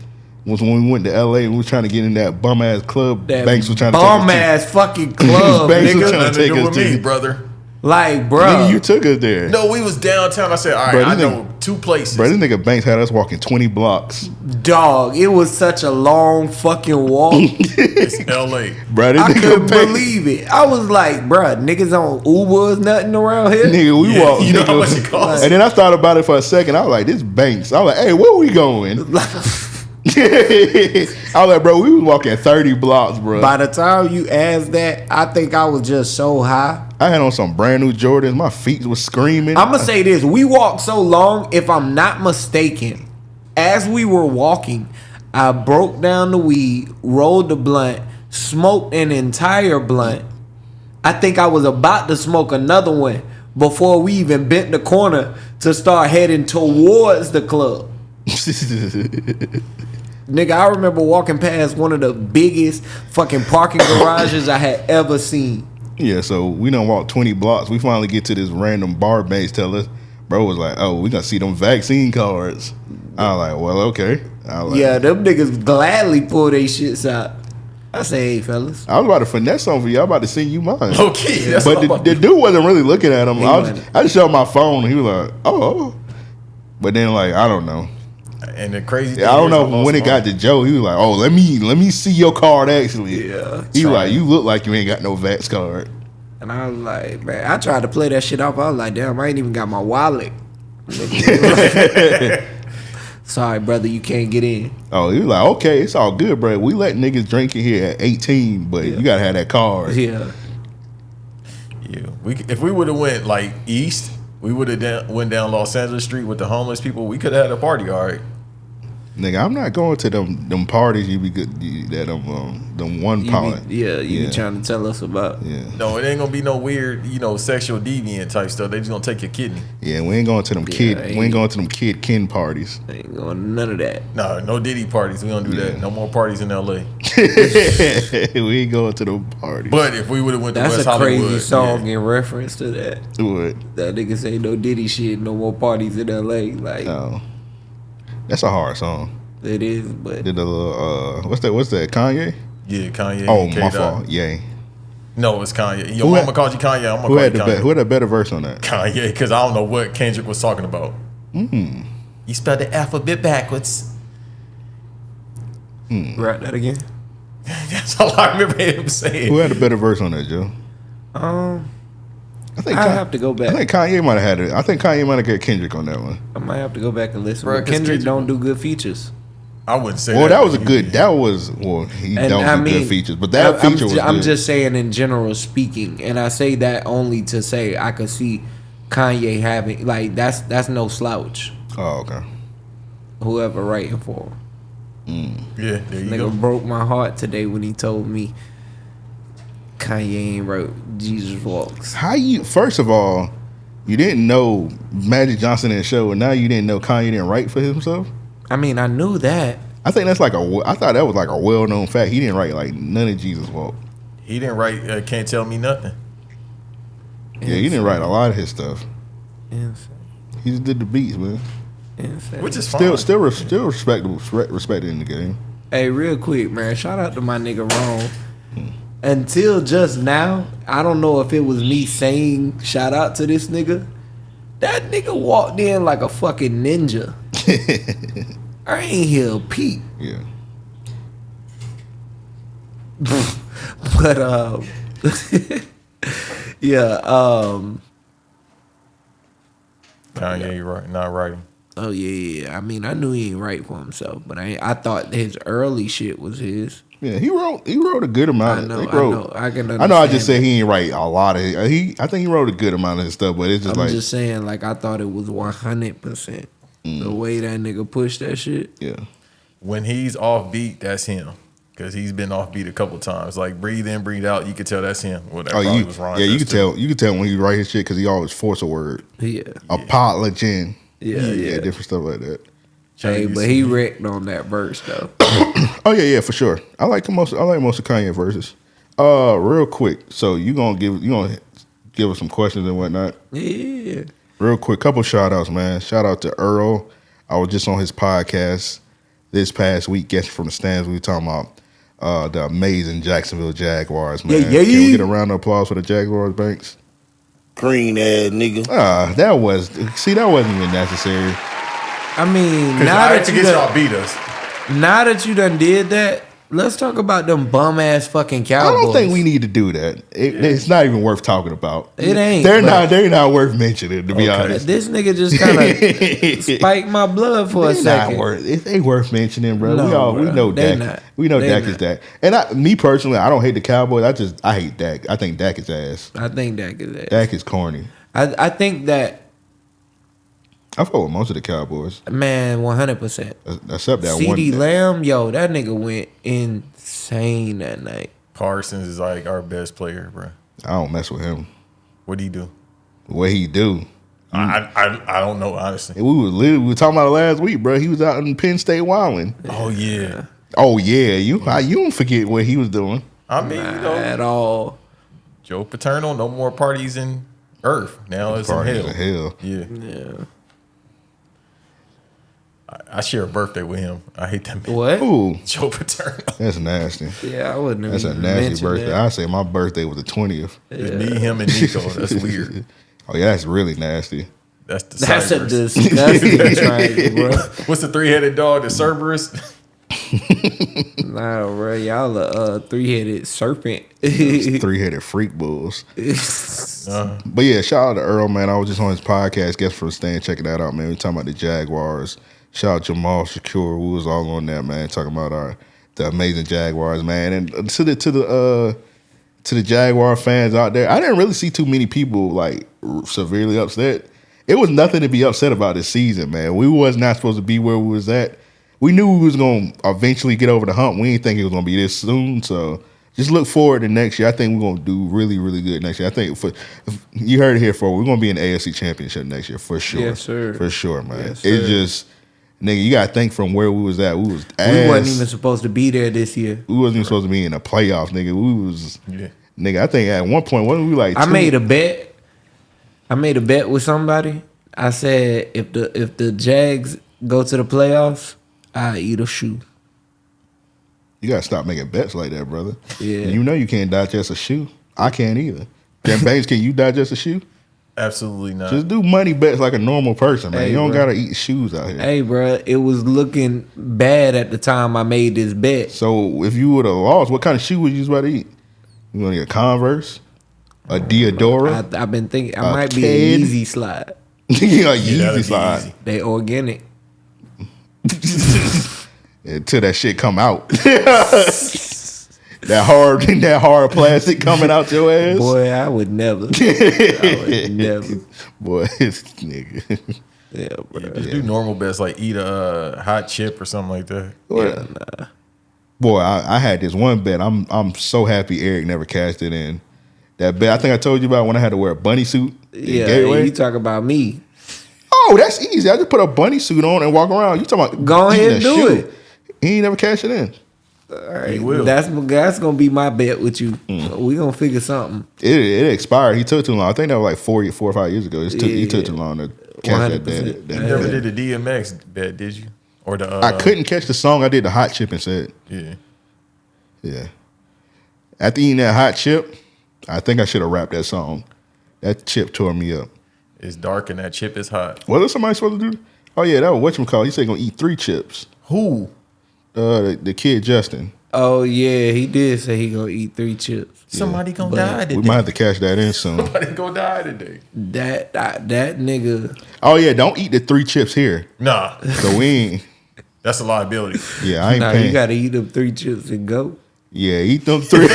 was when we went to LA and we was trying to get in that bum ass club. That Banks was trying to take us bum to. ass fucking club, Banks was nigga. trying to Nothing to take do us with to. me, brother. Like, bro, Nigga, you took us there. No, we was downtown. I said, all right, Bro, I this know two places. Bro, this nigga Banks had us walking 20 blocks. dog, it was such a long fucking walk. It's L.A. Bro, this I nigga couldn't Banks, believe it. I was like, bro, niggas on Uber is nothing around here. nigga, we Yeah, walked. you know how nigga. much it costs? And then I thought about it for a second. I was like, this Banks. I was like, hey, where we going? I was like, bro, we was walking 30 blocks, bro. By the time you asked that, I think I was just so high. I had on some brand new Jordans. My feet was screaming. I'm gonna say this: we walked so long. If I'm not mistaken, as we were walking, I broke down the weed, rolled the blunt, smoked an entire blunt. I think I was about to smoke another one before we even bent the corner to start heading towards the club. Nigga, I remember walking past one of the biggest fucking parking garages I had ever seen. Yeah, so we done walk 20 blocks. We finally get to this random bar base. Tell us, bro was like, oh, we gonna see them vaccine cards. I was like, well, okay. I was like, Yeah, them niggas gladly pull they shits out. I say, hey, fellas. I was about to finesse something for you. I was about to send you mine. Okay, that's But what I'm about the dude wasn't really looking at him. He I just showed my phone. And he was like, oh. But then, like, I don't know. And the crazy thing I don't is, know I'm when it got to Joe. He was like, "Oh, let me see your card." Actually, Yeah, He try. like, "You look like you ain't got no Vax card." And I was like, man, I tried to play that shit off. I was like, damn, I ain't even got my wallet. Sorry, brother, you can't get in. Oh, he was like, "Okay, it's all good, bro. We let niggas drink in here at 18, but you gotta have that card." Yeah. Yeah, if we would have went like east, we would have went down Los Angeles Street with the homeless people. We could have had a party, all right. Nigga, I'm not going to them parties. You be good. Them one party. You be trying to tell us about. Yeah, No, it ain't gonna be no weird, sexual deviant type stuff. They just gonna take your kidney. yeah. We ain't going to them We ain't going to them kid kin parties. I ain't going none of that. No Diddy parties. We don't do that. No more parties in L.A. We ain't going to them parties. But if we would have went to That's West a Hollywood, crazy song in reference to that. What? That nigga say no Diddy shit, no more parties in LA. Like No, that's a hard song. it is, but Did the what's that? Kanye? yeah, Kanye. Oh, and my K-Dot. fault. Yay. No, it's Kanye. Your Who mama had- called you Kanye. I'm gonna Who call had you the Kanye. who had a better verse on that? Kanye, because I don't know what Kendrick was talking about. You spelled the alphabet backwards. write that again. That's all I remember him saying. Who had a better verse on that, Joe? I think I have to go back. I think Kanye might have had it. I think Kanye might have got Kendrick on that one. I might have to go back and listen. Bruh, But 'cause Kendrick Kendrick- don't do good features. I wouldn't say Well, that. that was a good. That was he And don't I do mean, good features, but that feature was I'm good. just saying in general speaking, and I say that only to say I could see Kanye having like that's no slouch. Oh, okay. Whoever writing for him. Yeah, there you Nigga go. broke my heart today when he told me Kanye ain't wrote Jesus Walks. How you? First of all, you didn't know Magic Johnson in the show, and now you didn't know Kanye didn't write for himself. I mean, I knew that. I think that's like I thought that was like a well known fact. He didn't write like none of Jesus Walk. He didn't write Can't Tell Me Nothing. Yeah, he didn't write a lot of his stuff. Insane. He just did the beats, man. Insane. Which is fine. Still respectable, respected in the game. Hey, real quick, man. Shout out to my nigga Ron. Until just now, I don't know if it was me saying shout out to this nigga. That nigga walked in like a fucking ninja. I ain't hear a peep. Yeah. But yeah, Kanye not writing. oh yeah. I mean, I knew he ain't right for himself, but I thought his early shit was his. Yeah, he wrote a good amount. I know. I can understand. I know. I just said he ain't write a lot of. I think he wrote a good amount of his stuff, but it's just I'm just saying, like I thought it was 100%. The way that nigga pushed that shit. Yeah. When he's off beat, that's him. Because he's been off beat a couple times. Like breathe in, breathe out. You could tell that's him. Well, that probably was Ron. Yeah, you could tell. You could tell when he write his shit because he always force a word. Yeah. Apology. Yeah. Different stuff like that. Hey, but he wrecked on that verse though. Oh yeah, for sure. I like most of Kanye verses. Real quick. So you gonna give us some questions and whatnot? Yeah. Real quick, couple shout outs, man. Shout out to Earl. I was just on his podcast this past week, Guessing from the Stands. We were talking about the amazing Jacksonville Jaguars, man. Yeah. Can we get a round of applause for the Jaguars, Banks? Green ass nigga. That wasn't even necessary. I mean, now that you done did that, let's talk about them bum ass fucking Cowboys. I don't think we need to do that. It's not even worth talking about. It ain't. They're not worth mentioning, to be honest. This nigga just kind of spiked my blood for a second. They worth mentioning, bro. No, we know Dak. Not. We know Dak is Dak. And me personally, I don't hate the Cowboys. I hate Dak. I think Dak is ass. I think Dak is ass. Dak is corny. I think that. I fought with most of the Cowboys. Man, 100%. Except that one. CeeDee Lamb, yo, that nigga went insane that night. Parsons is like our best player, bro. I don't mess with him. What do you do? What he do? I don't know, honestly. We were talking about it last week, bro. He was out in Penn State wilding. Oh yeah. Oh yeah. You don't forget what he was doing. I mean, at all. Joe Paterno, no more parties in Earth. Now it's in hell. Yeah. I share a birthday with him. I hate that man. What? Ooh, Joe Paterno. that's nasty. Yeah, I wouldn't. That's a nasty birthday. That. I say my birthday was the 20th. It's me, him, and Nico. That's weird. Oh yeah, that's really nasty. That's the That's a Cerberus. disgusting triangle, bro. What's the 3-headed dog? The Cerberus. Nah, bro, y'all a 3-headed serpent. 3-headed freak bulls. But yeah, shout out to Earl, man. I was just on his podcast, Guess from the Stand, checking that out, man. We talking about the Jaguars. Shout out Jamal Shakur. We was all on that, man, talking about the amazing Jaguars, man. And to the Jaguar fans out there, I didn't really see too many people like severely upset. It was nothing to be upset about this season, man. We was not supposed to be where we was at. We knew we was going to eventually get over the hump. We didn't think it was going to be this soon. So just look forward to next year. I think we're going to do really, really good next year. I think you heard it here we're going to be in the AFC Championship next year for sure. Yes, sir. For sure, man. Yes, sir. It's just, nigga, you got to think from where we was at. We was ass. We wasn't even supposed to be there this year. We wasn't even supposed to be in the playoffs, nigga. We was, nigga, I think at one point, wasn't we like I made a bet with somebody. I said if the Jags go to the playoffs, I eat a shoe. You gotta stop making bets like that, brother. Yeah. You know you can't digest a shoe. I can't either. Ken Banks, can you digest a shoe? Absolutely not. Just do money bets like a normal person, man. Hey, you don't bro. gotta eat shoes out here. Hey, bro, it was looking bad at the time I made this bet. So if you would have lost, what kind of shoe would you about to eat? You want to get a Converse, a Diodora? I've been thinking I A might be Ked? a Yeezy slide. A that'd Yeezy be slide easy. They organic. until that shit come out. that hard plastic coming out your ass. Boy, I would never. Boy, Boy, this nigga. Yeah, bro. Just do normal bets like eat a hot chip or something like that. Boy, I had this one bet. I'm so happy Eric never cashed it in. That bet I think I told you about when I had to wear a bunny suit. Yeah, Gateway. you talk about me. Oh, that's easy. I just put a bunny suit on and walk around. You talking about Go ahead and eating a do shoe. it. He ain't never cashed it in. All right, He will. That's gonna be my bet with you. We gonna figure something. It expired. He took too long. I think that was like 4 or 5 years ago. He took too long to catch that 100%. bet. You never did the DMX bet, did you? Or the I couldn't catch the song. I did the hot chip instead. Yeah. After eating that hot chip, I think I should have rapped that song. That chip tore me up. It's dark and that chip is hot. What is somebody supposed to do? Oh yeah, that was whatchamacallit. He said he gonna eat 3 chips. Who? The kid Justin. Oh yeah, he did say he gonna eat 3 chips. Somebody gonna die today. We might have to cash that in soon. Somebody gonna die today. That nigga. Oh yeah, don't eat the 3 chips here. Nah, So we ain't. that's a liability. Yeah, I ain't Nah, paying. you gotta eat them 3 chips and go. Yeah, eat them 3.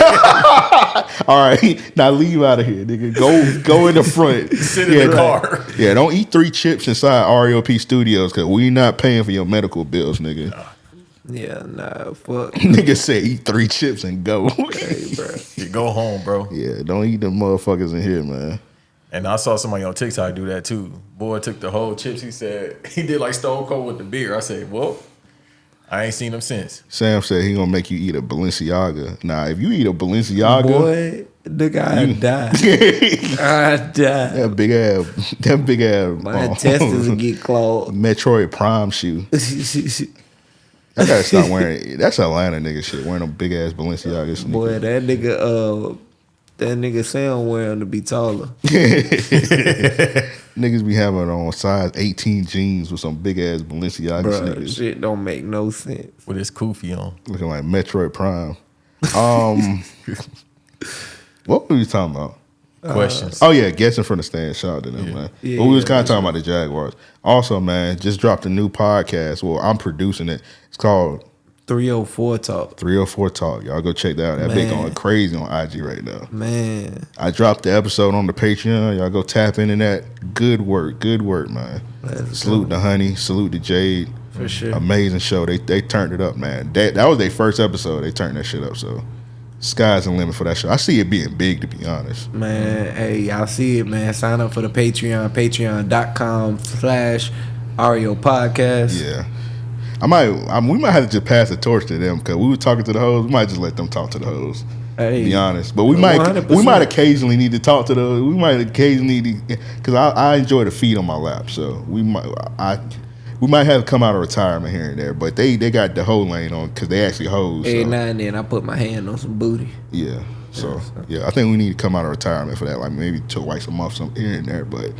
All right, now leave out of here, nigga. Go in the front. Sit in the car. Yeah, don't eat 3 chips inside REOP Studios because we not paying for your medical bills, nigga. Yeah, nah, fuck. Nigga said eat 3 chips and go. Hey, bro. You go home, bro. Yeah, don't eat them motherfuckers in here, man. And I saw somebody on TikTok do that too. Boy took the whole chips. He said he did like Stone Cold with the beer. I said, well, I ain't seen him since. Sam said he gonna make you eat a Balenciaga. Nah, if you eat a Balenciaga, Boy, nigga, I die. I die. that big ass. My intestines will get clogged. Metroid Prime shoe. I gotta stop wearing. That's Atlanta nigga shit. Wearing them big ass Balenciaga sneakers. Boy, that nigga Sam wearing to be taller. Niggas be having on size 18 jeans with some big ass Balenciaga Bruh, sneakers. shit don't make no sense. With his kufi on. Looking like Metroid Prime. What were we talking about? Questions. Oh yeah, guessing from the stand. Shout out to them, man. Yeah, but we was yeah, kind of talking about the Jaguars. Also, man, just dropped a new podcast. Well, I'm producing it. It's called 304 Talk. 304 Talk. Y'all go check that out. That big Man. going crazy on IG right now. Man, I dropped the episode on the Patreon. Y'all go tap into that. Good work, man. Salute to Honey. Salute to Jade. for sure. Amazing show. They turned it up, man. That was their first episode. They turned that shit up. So sky's the limit for that show. I see it being big, to be honest. Man, hey, y'all see it, man. Sign up for the Patreon, patreon.com/Ario Podcast. Yeah. We might have to just pass the torch to them because we were talking to the hoes. We might just let them talk to the hoes. Hey, To be honest, but we might 100%. occasionally need to talk to the. We might occasionally need because I enjoy the feed on my lap, so we might have to come out of retirement here and there. But they got the hoe lane on because they actually hoes. Every So, now and then I put my hand on some booty. yeah, so yeah, I think we need to come out of retirement for that, like maybe twice a month, some here and there. But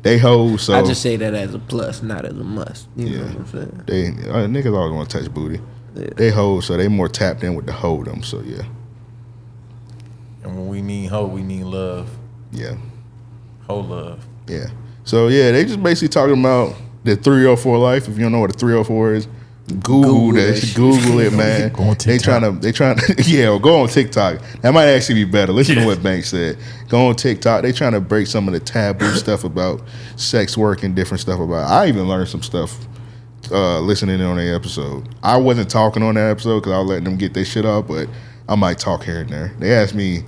they hoes, so I just say that as a plus, not as a must. You know what I'm saying? they niggas always want to touch booty. Yeah. They hoes, so they more tapped in with the hoe them. So yeah, And when we need hope, we need love. yeah. Whole love. Yeah. So yeah, they just basically talking about the 304 life. If you don't know what the 304 is, Google that. that shit. Google it, man. Go on TikTok. They trying to yeah, go on TikTok. That might actually be better. Listen to what Banks said. Go on TikTok. They trying to break some of the taboo stuff about sex work and different stuff about. I even learned some stuff listening in on the episode. I wasn't talking on that episode because I was letting them get their shit up, but I might talk here and there. They asked me,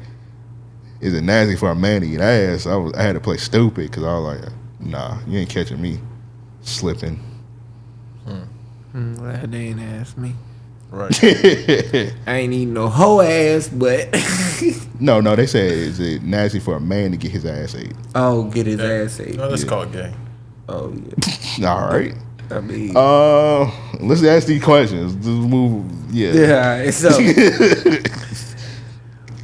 "Is it nasty for a man to eat ass?" I had to play stupid because I was like, "Nah, you ain't catching me slipping." Glad they ain't asked me. Right. I ain't eating no hoe ass, but No, they said, "Is it nasty for a man to get his ass ate?" oh, get his ass ate. No, that's called gay. Oh yeah. All right. I mean, Let's ask these questions. Just move. Yeah. yeah. Alright, so,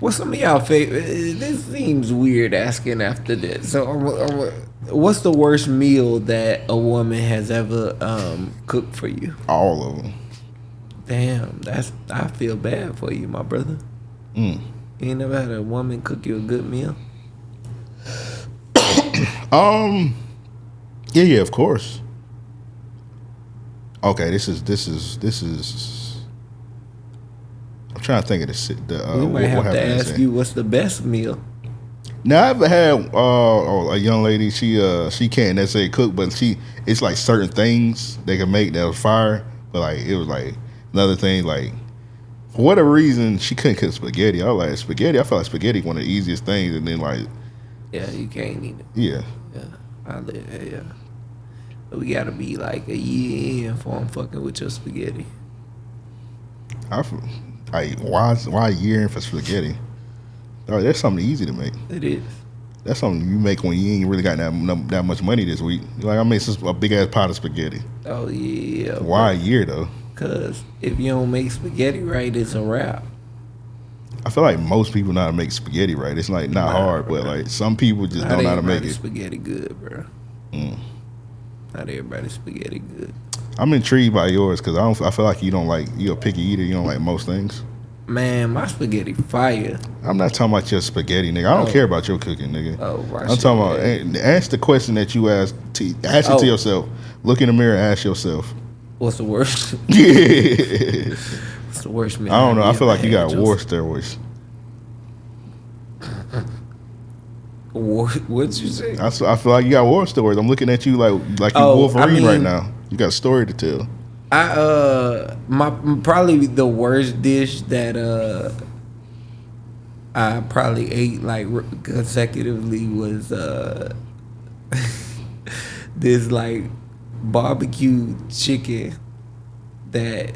what's some of y'all favorite? This seems weird asking after this. So, what's the worst meal that a woman has ever cooked for you? All of them. Damn, I feel bad for you, my brother. You ain't never had a woman cook you a good meal? Yeah, of course. Okay, this is. I'm trying to think of the. We might what have to happened ask you what's the best meal. Now I've had a young lady. She can't necessarily cook, but it's like certain things they can make that was fire. But like it was like another thing like for whatever reason she couldn't cook spaghetti. I was like spaghetti. I felt like spaghetti one of the easiest things, and then like Yeah, you can't eat it. yeah. Yeah. But we gotta be like a year in before I'm fucking with your spaghetti. Why a year in for spaghetti? Oh, that's something easy to make. It is. That's something you make when you ain't really got that much money this week. Like I made a big ass pot of spaghetti. Oh yeah. Why a year though? Cause if you don't make spaghetti right, it's a wrap. I feel like most people know how to make spaghetti right. It's like not hard, but like some people just don't know how to make it. Spaghetti good, bro. Not everybody's spaghetti good. I'm intrigued by yours because I feel like you're a picky eater. You don't like most things. Man, my spaghetti fire. I'm not talking about your spaghetti, nigga. I don't care about your cooking, nigga. Oh, right. I'm talking about ask the question that you ask. Ask it to yourself. Look in the mirror. And ask yourself. What's the worst? Yeah. It's the worst meal. I don't know. I feel like you got Joseph. war steroids. What'd you say? I feel like you got war steroids. I'm looking at you like you Wolverine right now. You got a story to tell. My probably the worst dish that I probably ate like consecutively was this like barbecue chicken that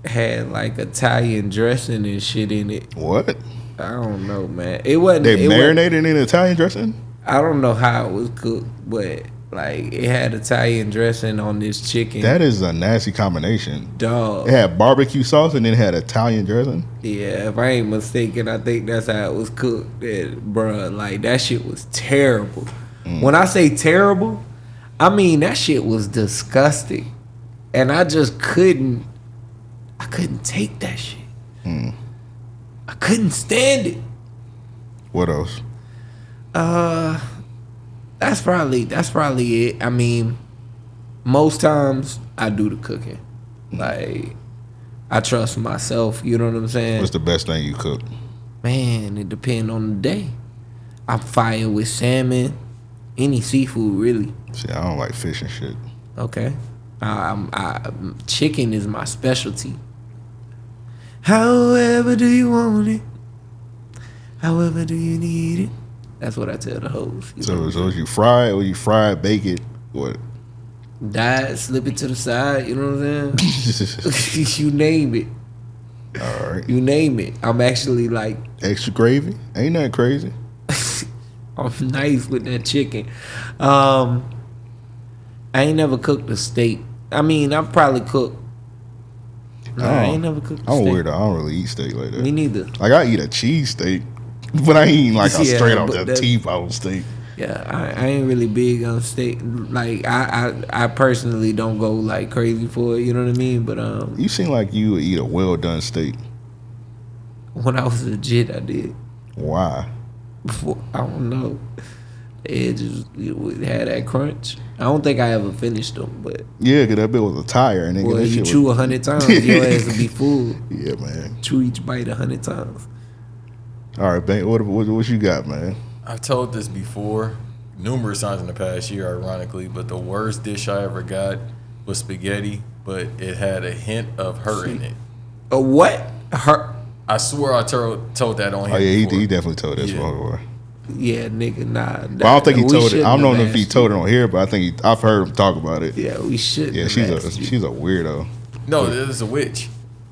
had like Italian dressing and shit in it. What? I don't know, man. It wasn't. They marinated in Italian dressing? I don't know how it was cooked, but like it had Italian dressing on this chicken. That is a nasty combination. Dog. It had barbecue sauce and then it had Italian dressing. Yeah, if I ain't mistaken, I think that's how it was cooked. Bruh, like that shit was terrible. When I say terrible, I mean that shit was disgusting. And I just couldn't take that shit. I couldn't stand it. What else? That's probably it. I mean, most times I do the cooking. Like I trust myself, you know what I'm saying? What's the best thing you cook? Man, it depends on the day. I'm fire with salmon, any seafood really. See, I don't like fish and shit. Okay. Chicken is my specialty. However do you want it? However do you need it? That's what I tell the hoes. So you fry it or you bake it? What? Die, slip it to the side, you know what I'm saying? You name it. All right. You name it. I'm actually like Extra gravy? Ain't that crazy? I'm nice with that chicken. I ain't never cooked a steak. I mean, I've probably cooked. Nah, I ain't never cooked a I'm steak. weird. I don't really eat steak like that. Me neither. Like I eat a cheese steak, but I ain't eating like a Yeah, straight off but the T-bone steak. Yeah, I ain't really big on steak. Like I personally don't go like crazy for it. You know what I mean? But You seem like you would eat a well done steak. when I was legit, I did. Why? Before, I don't know. The edges had that crunch. I don't think I ever finished them, but Yeah, cause that bit was a tire, and well, that you shit chew was, 100 times, your ass will be full. Yeah, man. Chew each bite 100 times. All right, Bang. What you got, man? I've told this before, numerous times in the past year, ironically, but the worst dish I ever got was spaghetti, but it had a hint of her in it. A what? Her? I swear I told that on here. Oh yeah, before. he definitely told this Yeah. before. Yeah, nigga, nah. But I don't think he we told it. shouldn't I don't know have if he asked told it on here, but I think I've heard him talk about it. you. Yeah, we should. Yeah, she's a weirdo. No, this is a witch.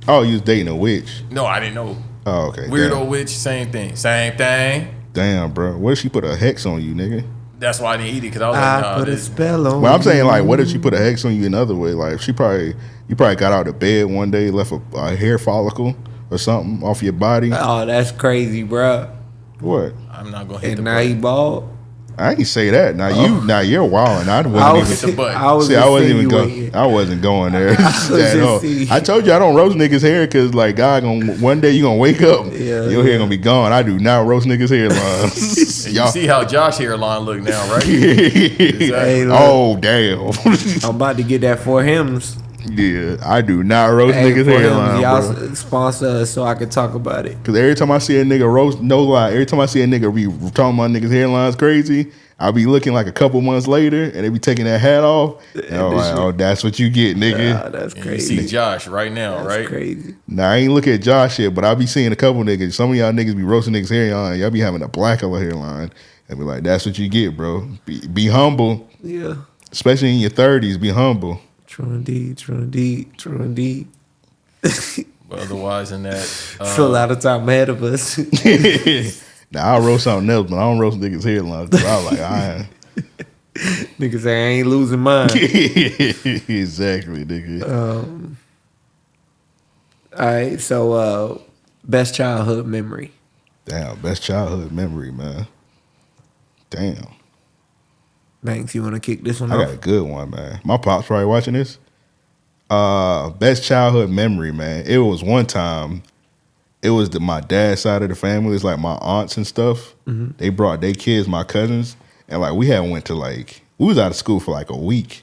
Oh, you was dating a witch. No, I didn't know. Oh, okay. Weirdo witch, same thing. Same thing. Damn, bro. What if she put a hex on you, nigga? That's why I didn't eat it, because I was like, nah, put a this. spell on. Well, I'm saying, like, what if you? she put a hex on you another way? Like, you probably got out of bed one day, left a hair follicle or something off your body. Oh, that's crazy, bro. What? I'm not going to hit And the now he button. bald. I ain't say that. Now you're wild, and I I wasn't was, even. the butt. I was See, I wasn't even going. insinuating. I wasn't going there. was at all. insinuating. I told you I don't roast niggas' hair because, like, God, one day you gonna wake up, Yeah, your hair gonna be gone. I do not roast niggas' hairlines. And you see how Josh hairline look now, right? Hey, look, Oh damn! I'm about to get that for hims. Yeah, I do not roast Hey, niggas' for hairline, y'all bro. sponsor us so I can talk about it. Cause every time I see a nigga roast, no lie, every time I see a nigga be talking about niggas' hairlines crazy, I'll be looking like a couple months later, and they be taking that hat off. And I'm like, oh, that's what you get, nigga. Nah, that's And you crazy. see Josh right now, That's right? crazy. Now I ain't look at Josh yet, but I be seeing a couple niggas. Some of y'all niggas be roasting niggas' hairline. Y'all be having a black color hairline, and be like, that's what you get, bro. Be humble, Yeah. especially in your 30s. Be humble. True indeed. True indeed. True indeed. But otherwise than that, Still a lot of time ahead of us. Now I'll roast something else, but I don't roast niggas' hairlines. I was like, I Niggas say I ain't losing mine. exactly, nigga. All right. So, best childhood memory. Damn, best childhood memory, man. Damn. Banks, you want to kick this one I off? got a good one, man. My pops probably watching this. Best childhood memory, man. It was one time. It was my dad's side of the family. It's like my aunts and stuff. They brought their kids, my cousins, and like we had went to we was out of school for like a week,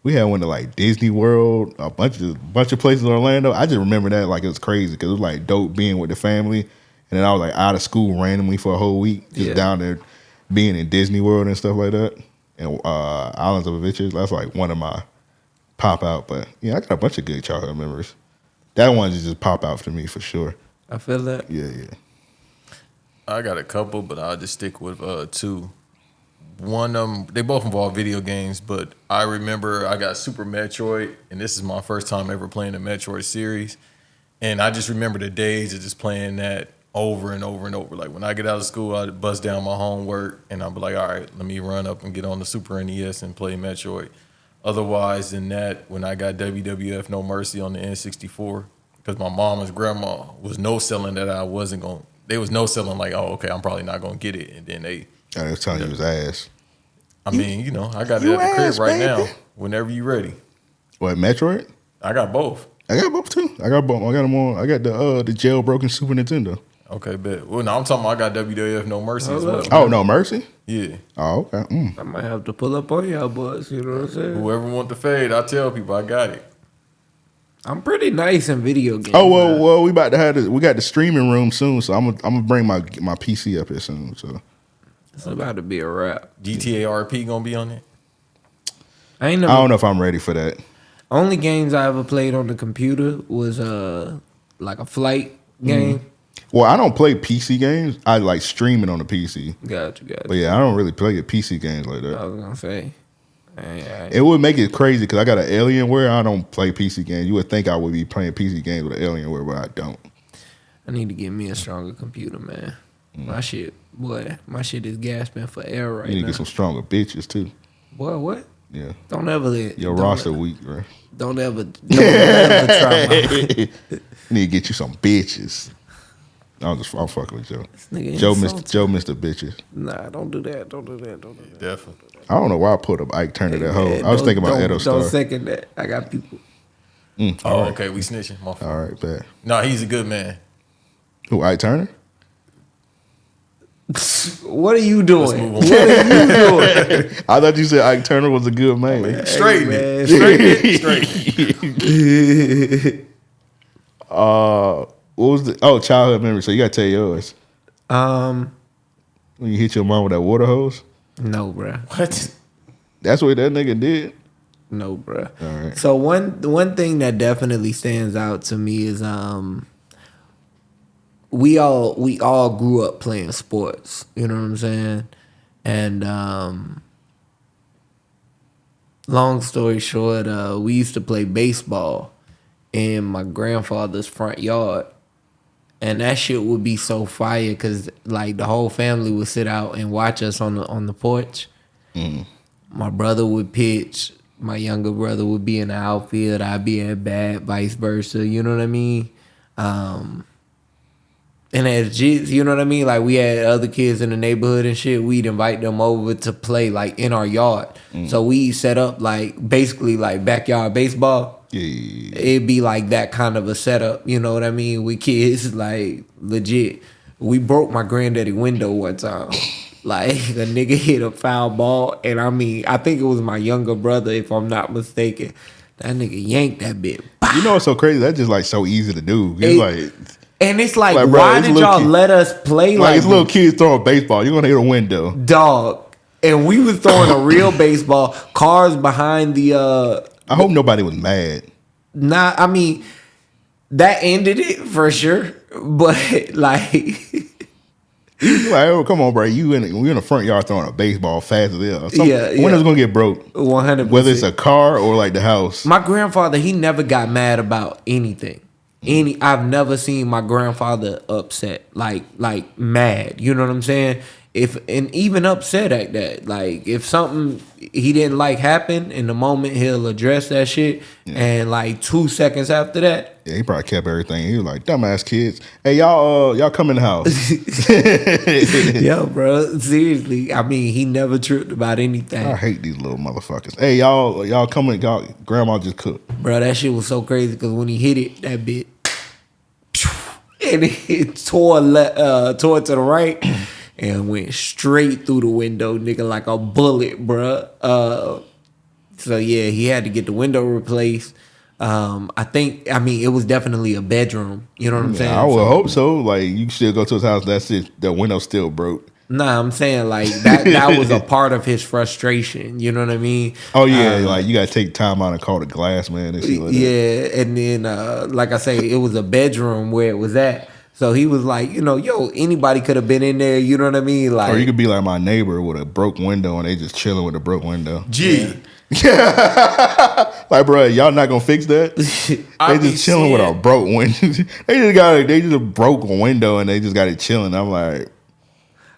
We had one to like Disney World, a bunch of places in Orlando. I just remember that like it was crazy because it was like dope being with the family, and then I was like out of school randomly for a whole week, just down there being in Disney World and stuff like that, and Islands of Adventures. That's like one of my pop out. But yeah, I got a bunch of good childhood memories. That one just pop out for me for sure. I feel that. Yeah. I got a couple, but I'll just stick with two. One of them, they both involve video games, but I remember I got Super Metroid, and this is my first time ever playing the Metroid series. And I just remember the days of just playing that over and over and over. Like when I get out of school, I'd bust down my homework, and I'd be like, all right, let me run up and get on the Super NES and play Metroid. Otherwise than that, when I got WWF No Mercy on the N64, because my mom and grandma was no-selling that I wasn't going to. They was no-selling like, oh, okay, I'm probably not going to get it. And then they was telling you it was ass. I mean, I got it at the crib right now. Whenever you ready. What, Metroid? I got both. I got both too. I got both. I got them on. I got the jailbroken Super Nintendo. Okay, bet. Well, no, I'm talking about I got WWF No Mercy as well. Oh, No Mercy? Yeah. Oh, okay. I might have to pull up on y'all boys, you know what I'm saying? Whoever want the fade, I tell people I got it. I'm pretty nice in video games. Oh well, we about to have we got the streaming room soon, so I'm gonna bring my PC up here soon. So it's about to be a wrap. GTA RP gonna be on it? I don't know if I'm ready for that. Only games I ever played on the computer was like a flight game. Well, I don't play PC games. I like streaming on the PC. Got you. But yeah, I don't really play PC games like that. I was gonna say. It would make it crazy because I got an Alienware. I don't play PC games. You would think I would be playing PC games with an Alienware, but I don't. I need to get me a stronger computer, man. My shit is gasping for air right now. You need to get some stronger bitches too. Boy, what? Yeah. Don't ever let your roster weak, right? Don't ever try my You need to get you some bitches. I'm fucking with Joe. Joe, Mr. Bitches. Nah, don't do that. Definitely. I don't know why I put up Ike Turner that hoe. I was thinking about Edo Star. Don't second that. I got people. Okay, we snitching. My fault. All right, bad. No, he's a good man. Who, Ike Turner? What are you doing? Let's move on. I thought you said Ike Turner was a good man. Straighten man, it. What was the childhood memory? So you gotta tell yours. When you hit your mom with that water hose? No, bruh. What? That's what that nigga did? No, bruh. All right. So one thing that definitely stands out to me is we all grew up playing sports. You know what I'm saying? And long story short, we used to play baseball in my grandfather's front yard. And that shit would be so fire because like the whole family would sit out and watch us on the porch. My brother would pitch. My younger brother would be in the outfield. I'd be at bat, vice versa. You know what I mean? And as kids, you know what I mean? Like we had other kids in the neighborhood and shit. We'd invite them over to play like in our yard. So we set up like basically like backyard baseball. Yeah. It'd be like that kind of a setup, you know what I mean? With kids, like legit. We broke my granddaddy window one time. Like a nigga hit a foul ball, and I mean, I think it was my younger brother, if I'm not mistaken. That nigga yanked that bit. You know what's so crazy? That's just like so easy to do. It's like bro, why did y'all let us play like it's little kids throwing baseball? You're gonna hit a window, dog. And we was throwing a real baseball. Cars behind the. I hope nobody was mad. Nah, I mean, that ended it for sure. But like, oh, come on, bro. We in the front yard throwing a baseball fast as hell. Yeah. When it's gonna get broke? 100%. Whether it's a car or like the house. My grandfather, he never got mad about anything. I've never seen my grandfather upset, like mad. You know what I'm saying? And even upset at that. Like if something he didn't like happened in the moment, he'll address that shit. Yeah. And like 2 seconds after that, yeah, he probably kept everything. He was like, "Dumbass kids, hey y'all come in the house." Yo, bro, seriously. I mean, he never tripped about anything. I hate these little motherfuckers. Hey y'all come in. Grandma just cooked. Bro, that shit was so crazy because when he hit it, that bit, and it tore to the right. And went straight through the window, nigga, like a bullet, bruh. So yeah, he had to get the window replaced. I mean, it was definitely a bedroom. You know what I'm saying? I would hope so. Like you can still go to his house. That's it. The window's still broke. Nah, I'm saying like that was a part of his frustration. You know what I mean? Oh yeah, like you gotta take time out and call the glass man and shit like that. Yeah, and then like I say, it was a bedroom where it was at. So he was like, anybody could have been in there. You know what I mean? Like, or you could be like my neighbor with a broke window and they just chilling with a broke window. Gee. Like, bro, y'all not gonna fix that? They just chilling with a broke window. they just broke a window and they just got it chilling. I'm like,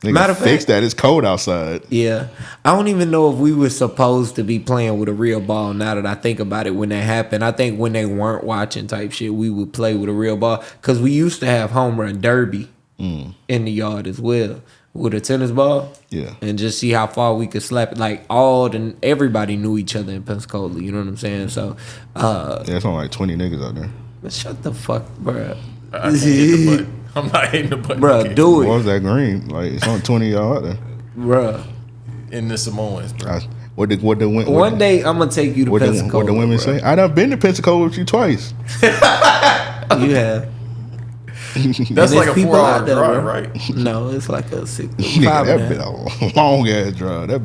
matter of fix fact, that. It's cold outside. Yeah, I don't even know if we were supposed to be playing with a real ball. Now that I think about it, when that happened, I think when they weren't watching type shit, we would play with a real ball because we used to have home run derby in the yard as well with a tennis ball. Yeah, and just see how far we could slap it. Like everybody knew each other in Pensacola. You know what I'm saying? So it's only like 20 niggas out there. Shut the fuck, bro. I can't hit the button. I'm not hitting the button. Bro, do it. What was that green? Like it's only 20 of y'all out there. Bro. In the Samoans, bro. One day I'm gonna take you to Pensacola. What the women say? I done been to Pensacola with you twice. You have. That's like a 4-hour drive, right? No, it's like a 6. Nigga, that been a long ass drive. That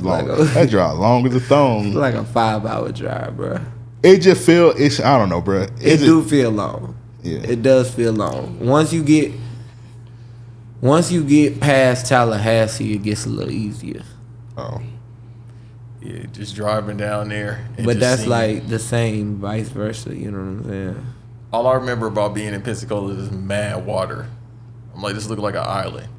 drive long as a thong. It's like a 5-hour drive, bro. It just feel I don't know, bro. It do feel long. Yeah, it does feel long. Once you get past Tallahassee, it gets a little easier. Oh. Yeah, just driving down there. But that's like the same, vice versa. You know what I'm saying? All I remember about being in Pensacola is mad water. I'm like, this look like an island.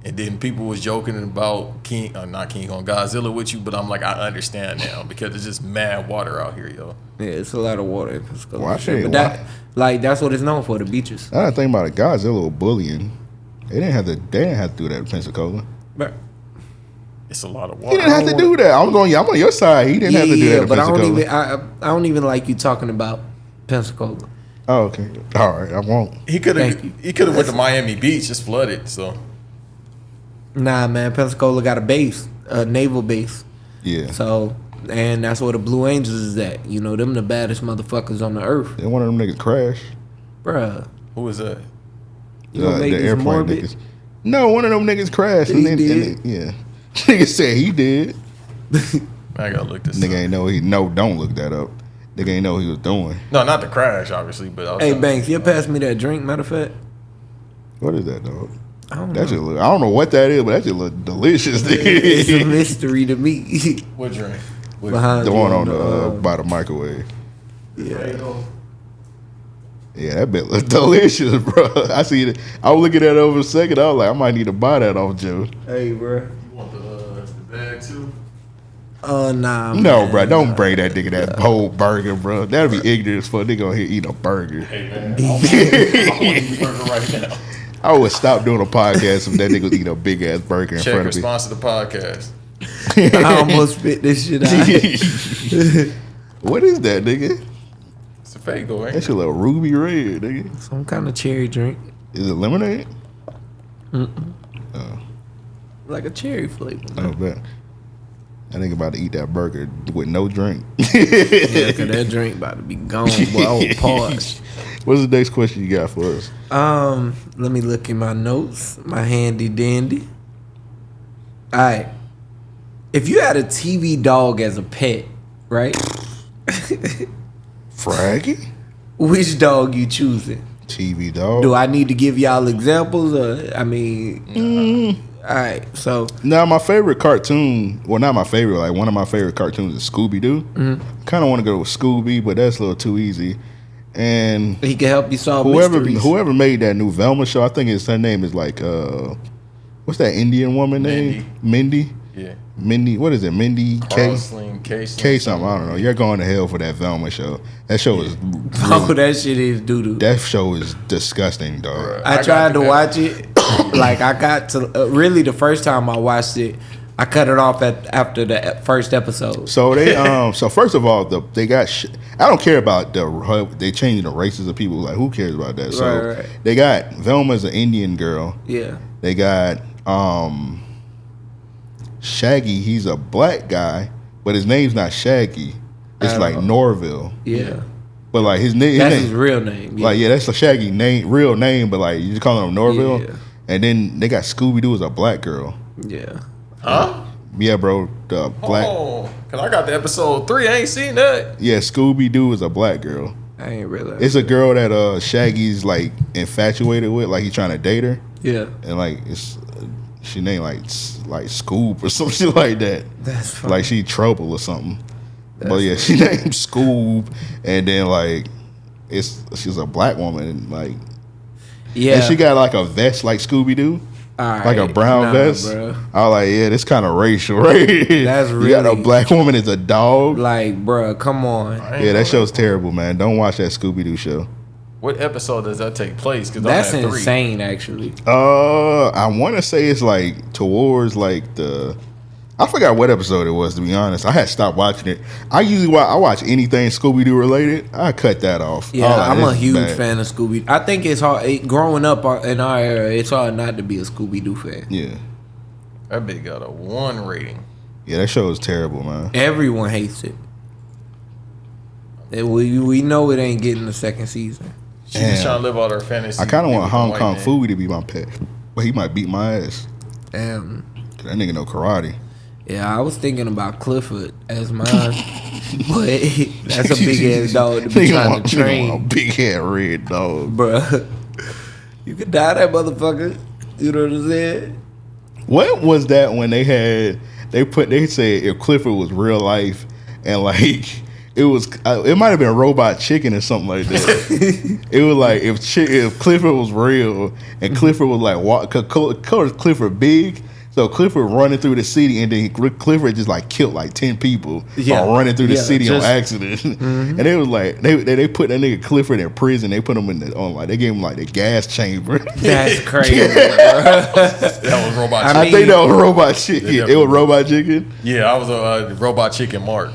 And then people was joking about not King Kong, Godzilla with you, but I'm like, I understand now because it's just mad water out here, yo. Yeah, it's a lot of water in Pensacola. Well, but that's what it's known for, the beaches. I didn't think about it. Godzilla bullying. They didn't have to do that in Pensacola. But it's a lot of water. He didn't have to do that. I'm on your side. He didn't have to do that in but Pensacola. I don't even like you talking about Pensacola. Oh, okay. All right, I won't. He could have went to Miami Beach, just flooded, so. Nah, man, Pensacola got a base, a naval base. Yeah. So, and that's where the Blue Angels is at. You know, them the baddest motherfuckers on the earth. And one of them niggas crashed. Bruh. Who was that? You gonna make the this airplane morbid? niggas. No, one of them niggas crashed. He did? Yeah. Nigga said he did. I gotta look this Nigga up. ain't know don't look that up. Nigga ain't know what he was doing. No, not the crash, obviously, but I was Hey, Banks, you pass me that drink, matter of fact? What is that, dog? I don't That know. just look, I don't know what that is, but that just look delicious. It's a mystery to me. What drink? Behind The you one on the by the microwave. Yeah. Yeah, that bit look delicious, bro. I see it. I was looking at it over a second. I was like, I might need to buy that off Joe. Hey, bro. You want the bag too? Nah. No, man. bro, don't bring that nigga that whole burger, bro. That'd be ignorant as fuck. Nigga gonna eat a burger. Hey, man. I want to burger right now. I would stop doing a podcast if that nigga was eating a big ass burger in Check front of me. response to the podcast. I almost spit this shit out. What is that, nigga? It's a fake though, ain't That it? shit look ruby red, nigga. Some kind of cherry drink. Is it lemonade? Like a cherry flavor. Oh, bet. I think about to eat that burger with no drink. Yeah, cause that drink about to be gone. Boy, I was paused. What's the next question you got for us? Let me look in my notes. My handy dandy. All right. If you had a TV dog as a pet, right? Fraggy? Which dog you choosing? TV dog. Do I need to give y'all examples? Or I mean, all right. So Now, my favorite cartoon, well, not my favorite, like one of my favorite cartoons is Scooby Doo. Kind of want to go with Scooby, but that's a little too easy. And he can help you solve mysteries. whoever made that new Velma show, I think her name is like, what's that Indian woman name? Mindy? Yeah. Mindy, what is it? Mindy K? K Something, I don't know. You're going to hell for that Velma show. That show is Oh, that shit is doo doo. that show is disgusting, dog. I tried to watch it. Like I got to really the first time I watched it, I cut it off after the first episode. So they so first of all, they got I don't care about they changing the races of people. Like, who cares about that? So Right. they got Velma's an Indian girl. Yeah. They got Shaggy. He's a black guy, but his name's not Shaggy. It's like Norville. Yeah. But like his name, That's his real name. Yeah. Like that's a Shaggy name, real name. But like you just call him Norville. Yeah. And then they got Scooby Doo as a black girl. Yeah. Huh? Yeah, bro. The black. Oh, cause I got the episode 3. I ain't seen that. Yeah, Scooby Doo is a black girl. I ain't realized. It's a girl that Shaggy's like infatuated with, like he trying to date her. Yeah. And like she named like Scoop or some shit like that. That's funny. Like she trouble or something. But yeah, she named Scoop, and then like she's a black woman, and like and she got like a vest like Scooby Doo. Like a brown vest. Bro. I was like, yeah, this kind of racial, right? That's really. You got a black woman as a dog. Like, bro, come on. Yeah, that show's terrible, man. Don't watch that Scooby Doo show. What episode does that take place? Because that's insane, actually. I want to say it's like towards like I forgot what episode it was, to be honest. I had stopped watching it. I watch anything Scooby Doo related. I cut that off. Yeah, I'm a huge fan of Scooby. I think it's hard growing up in our era. It's hard not to be a Scooby Doo fan. Yeah, that bitch got a 1 rating. Yeah, that show is terrible, man. Everyone hates it. And we know it ain't getting the second season. She just trying to live out her fantasy. I kind of want Hong Kong Fooey to be my pet, but he might beat my ass. Damn. That nigga know karate. Yeah, I was thinking about Clifford as mine, but that's a big ass dog to be trying to train. A big head red dog, bruh. You could die that motherfucker. You know what I'm saying? What was that when they said if Clifford was real life and like it might have been Robot Chicken or something like that. It was like if Clifford was real and Clifford was like Clifford big. So Clifford running through the city, and then Clifford just like killed like 10 people running through the city on accident. And they was like they put that nigga Clifford in prison. They put him they gave him like the gas chamber. That's crazy. That was Robot Chicken. I think that was Robot Chicken. It was Robot Chicken. Yeah, I was a Robot Chicken Mark.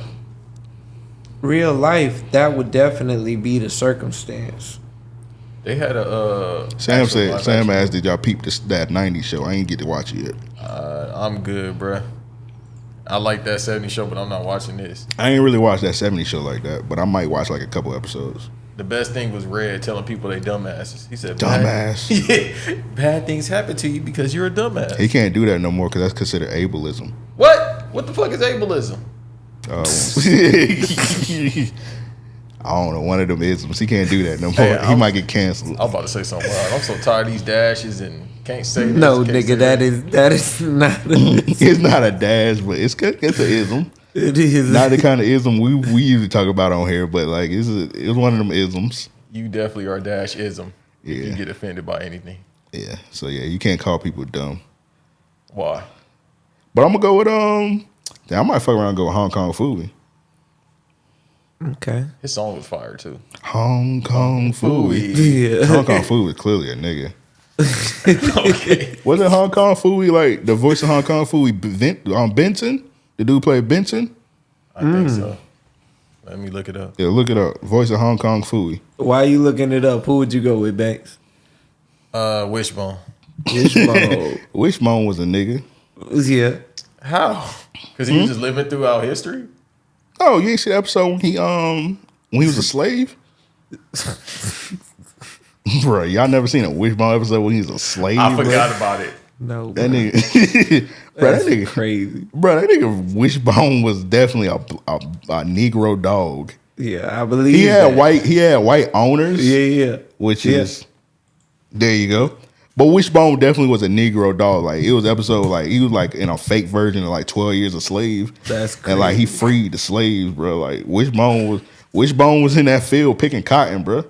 Real life, that would definitely be the circumstance. They had a Sam asked, did y'all peep that 90s show? I ain't get to watch it yet. I'm good, bruh. I like that 70s show, but I'm not watching this. I ain't really watched that 70s show like that, but I might watch like a couple episodes. The best thing was Red telling people they dumbasses. He said, dumbass. Bad things happen to you because you're a dumbass. He can't do that no more because that's considered ableism. What? What the fuck is ableism? I don't know, one of them isms. He can't do that no more. He might get canceled. I was about to say something wild. I'm so tired of these dashes and can't say this. No, nigga, that is not. It's not a dash, but it's an ism. It is not the kind of ism we usually talk about on here, but like it's one of them isms. You definitely are a dash ism. Yeah, you get offended by anything. Yeah, so yeah, you can't call people dumb. Why? But I'm gonna go with I might fuck around and go with Hong Kong Fooey. Okay. His song was fire too. Hong Kong Fooey. Yeah. Hong Kong Fooey was clearly a nigga. Okay. Wasn't Hong Kong Fooey like the voice of Hong Kong Fooey Benson? The dude played Benson? I think so. Let me look it up. Yeah, look it up. Voice of Hong Kong Fooey. Why are you looking it up? Who would you go with, Banks? Wishbone. Wishbone. Wishbone was a nigga. Yeah. How? Because he was just living throughout history? Oh, you ain't see the episode when he was a slave? Bro, y'all never seen a Wishbone episode when he was a slave? I forgot about it. No, that nigga, bro, that nigga crazy. Bro, that nigga Wishbone was definitely a Negro dog. Yeah, I believe he had white owners. Yeah. Which is there you go. But Wishbone definitely was a Negro dog. Like it was episode like he was like in a fake version of like 12 Years a Slave. That's crazy. And like he freed the slaves, bro. Like Wishbone was in that field picking cotton, bro.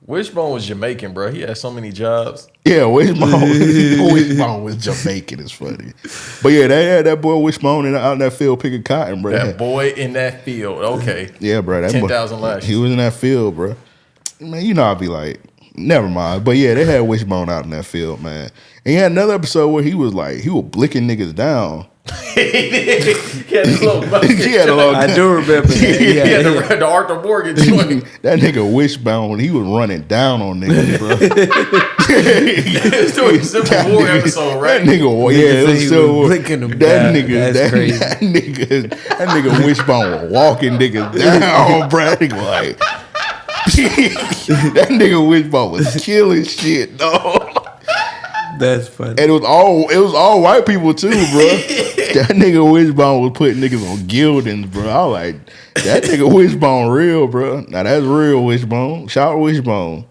Wishbone was Jamaican, bro. He had so many jobs. Yeah, Wishbone was Jamaican. It's funny. But yeah, they had that boy Wishbone out in that field picking cotton, bro. That boy in that field. Okay. Yeah, bro. 10,000 lashes. He was in that field, bro. Man, you know I'd be like, never mind. But yeah, they had Wishbone out in that field, man. And he had another episode where he was blicking niggas down. He had a little He had a little. I do remember that. He Yeah, had yeah. the Arthur Morgan joint. That nigga Wishbone, he was running down on niggas, bro. It's doing Civil War episode, right? That nigga, yeah, it said was he so. was blinking them that down. nigga, That's crazy. that nigga Wishbone was walking niggas down, bro. That nigga like, that nigga Wishbone was killing shit, dog. That's funny. And it was all white people too, bro. That nigga Wishbone was putting niggas on Gildings, bro. I was like, that nigga Wishbone real, bro. Now that's real Wishbone. Shout out Wishbone.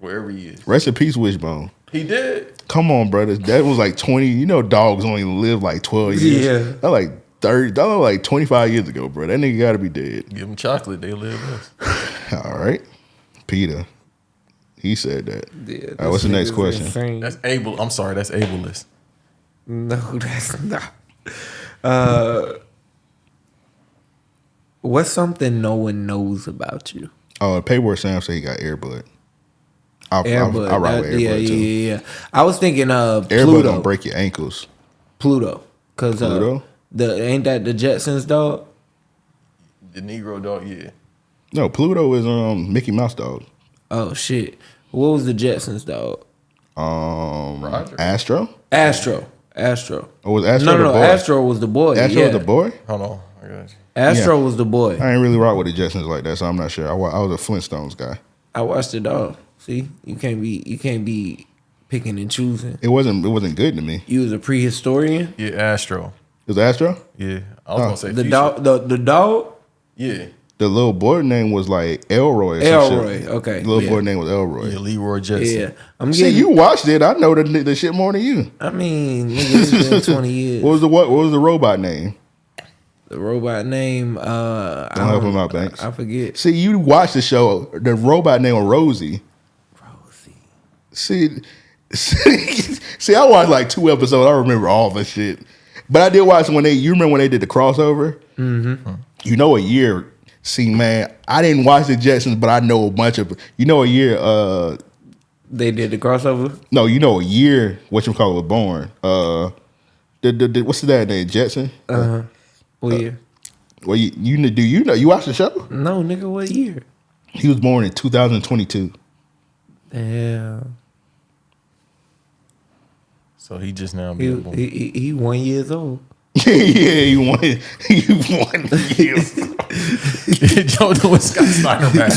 Wherever he is. Rest in peace, Wishbone. He did. Come on, brother. That was like 20. You know, dogs only live like 12 years. Yeah. That like 30. That was like 25 years ago, bro. That nigga got to be dead. Give him chocolate, they live us. All right. Peter. He said that. Yeah, All right, what's the this next nigga's question? insane. That's able. I'm sorry, that's ableist. No, that's not. What's something no one knows about you? Oh, Paperwork Sam said he got earbud. I'll ride with Airbud too. Yeah. I was thinking Airbud Pluto. gonna break your ankles. Pluto. Cause Pluto? ain't that the Jetsons dog? The Negro dog, yeah. No, Pluto is Mickey Mouse dog. Oh shit. What was the Jetsons dog? Roger. Astro? Astro. Or was Astro the No, boy? Astro was the boy. Astro yeah. was the boy? Hold on, I got you. Astro Yeah. was the boy. I ain't really rock with the Jetsons like that, so I'm not sure. I was a Flintstones guy. I watched it all. See, you can't be picking and choosing. It wasn't good to me. You was a prehistorian. Yeah, Astro. It was Astro? Yeah, I was gonna say The Future. dog. The dog. Yeah, The little boy name was like Elroy. Or some Elroy, shit. okay, The little yeah. boy name was Elroy. yeah, Leroy Jetson. Yeah, I'm See, getting. you watched it. I know the shit more than you. I mean, nigga, it's been 20 years. What was the robot name? The robot name? Don't help him out, Banks. I forget. See, you watched the show. The robot name was Rosie. See, I watched like 2 episodes. I remember all the shit. But I did watch when you remember when they did the crossover? Mm-hmm. You know a year. See, man, I didn't watch the Jetsons, but I know a bunch of, a year, They did the crossover. no, a year, whatchamacallit was born. What's that name, Jetson? What year? Well, you watched the show? No, nigga, what year? He was born in 2022. Damn. So he just now He being born. he 1 year old. Yeah, he won. He won. Joe doing Scott Steiner back.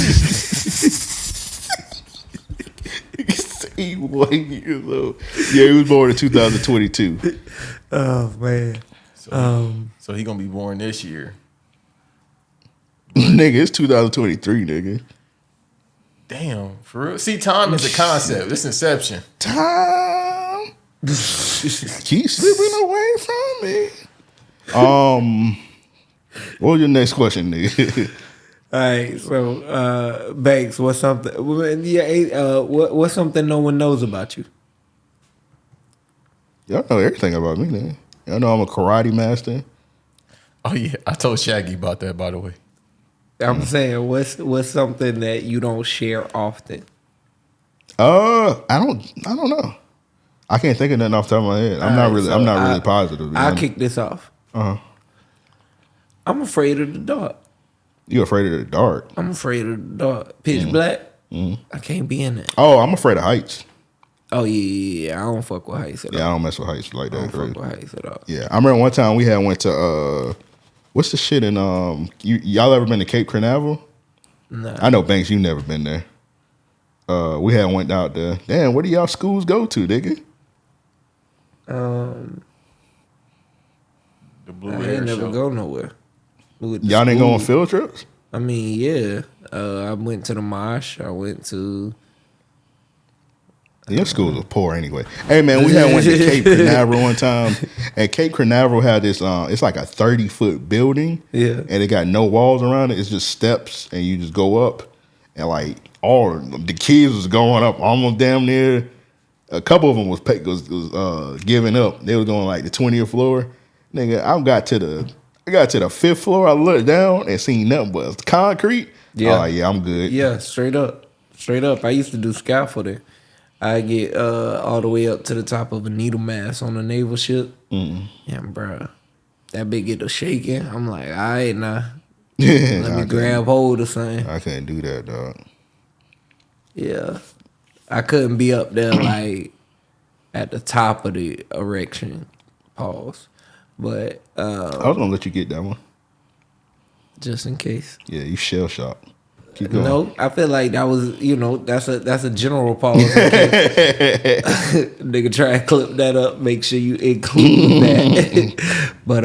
He 1 year old. Yeah, he was born in 2022. Oh man. So he gonna be born this year. Nigga, it's 2023, nigga. Damn, for real. See, time is a concept. It's Inception. Time keep slipping away from me. What was your next question, nigga? All right, so Banks, what's something? What's something no one knows about you? Y'all know everything about me, nigga. Y'all know I'm a karate master. Oh yeah, I told Shaggy about that, by the way. I'm saying, what's something that you don't share often? I don't know. I can't think of nothing off the top of my head. I'm not really positive. I'll kick this off. Uh-huh. I'm afraid of the dark. You afraid of the dark? I'm afraid of the dark. Pitch black. I can't be in it. Oh, I'm afraid of heights. Oh yeah. I don't fuck with heights at all. Yeah, I don't mess with heights like I that. don't fuck with heights at all. Yeah, I remember one time we went to what's the shit in y'all ever been to Cape Canaveral? Nah. I know Banks, you never been there. We had went out there. Damn, where do y'all schools go to, nigga? The Blue I Air ain't never Show. go nowhere. With the Y'all didn't go on school. field trips? I mean, yeah. I went to the Mosh. I went to. Your schools was poor anyway. Hey man, we had went to Cape Canaveral one time, and Cape Canaveral had this. It's like a 30-foot building, Yeah. and it got no walls around it. It's just steps, and you just go up, and like all the kids was going up almost damn near. A couple of them was giving up. They was going like the 20th floor. Nigga, I got to the 5th floor. I looked down and seen nothing but concrete. Yeah. I was like, yeah, I'm good. Yeah, straight up. I used to do scaffolding. I get all the way up to the top of a needle mast on a naval ship. Yeah, bruh. that bitch get to shaking. I'm like, all right, now. Yeah, Let me grab hold of something. I couldn't do that, dog. Yeah. I couldn't be up there like at the top of the erection. Pause. But I was gonna let you get that one. just in case. Yeah, you shell shock. Keep going. No, I feel like that was, that's a general pause. Nigga try to clip that up, make sure you include that. But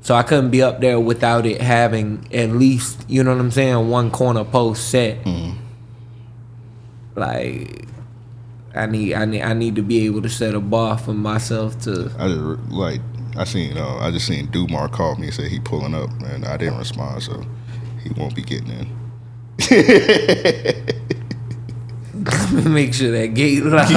so I couldn't be up there without it having at least, you know what I'm saying, one corner post set. Like I need to be able to set a bar for myself to. I just seen Dumar call me and say he pulling up, and I didn't respond, so he won't be getting in. Let me make sure that gate locked.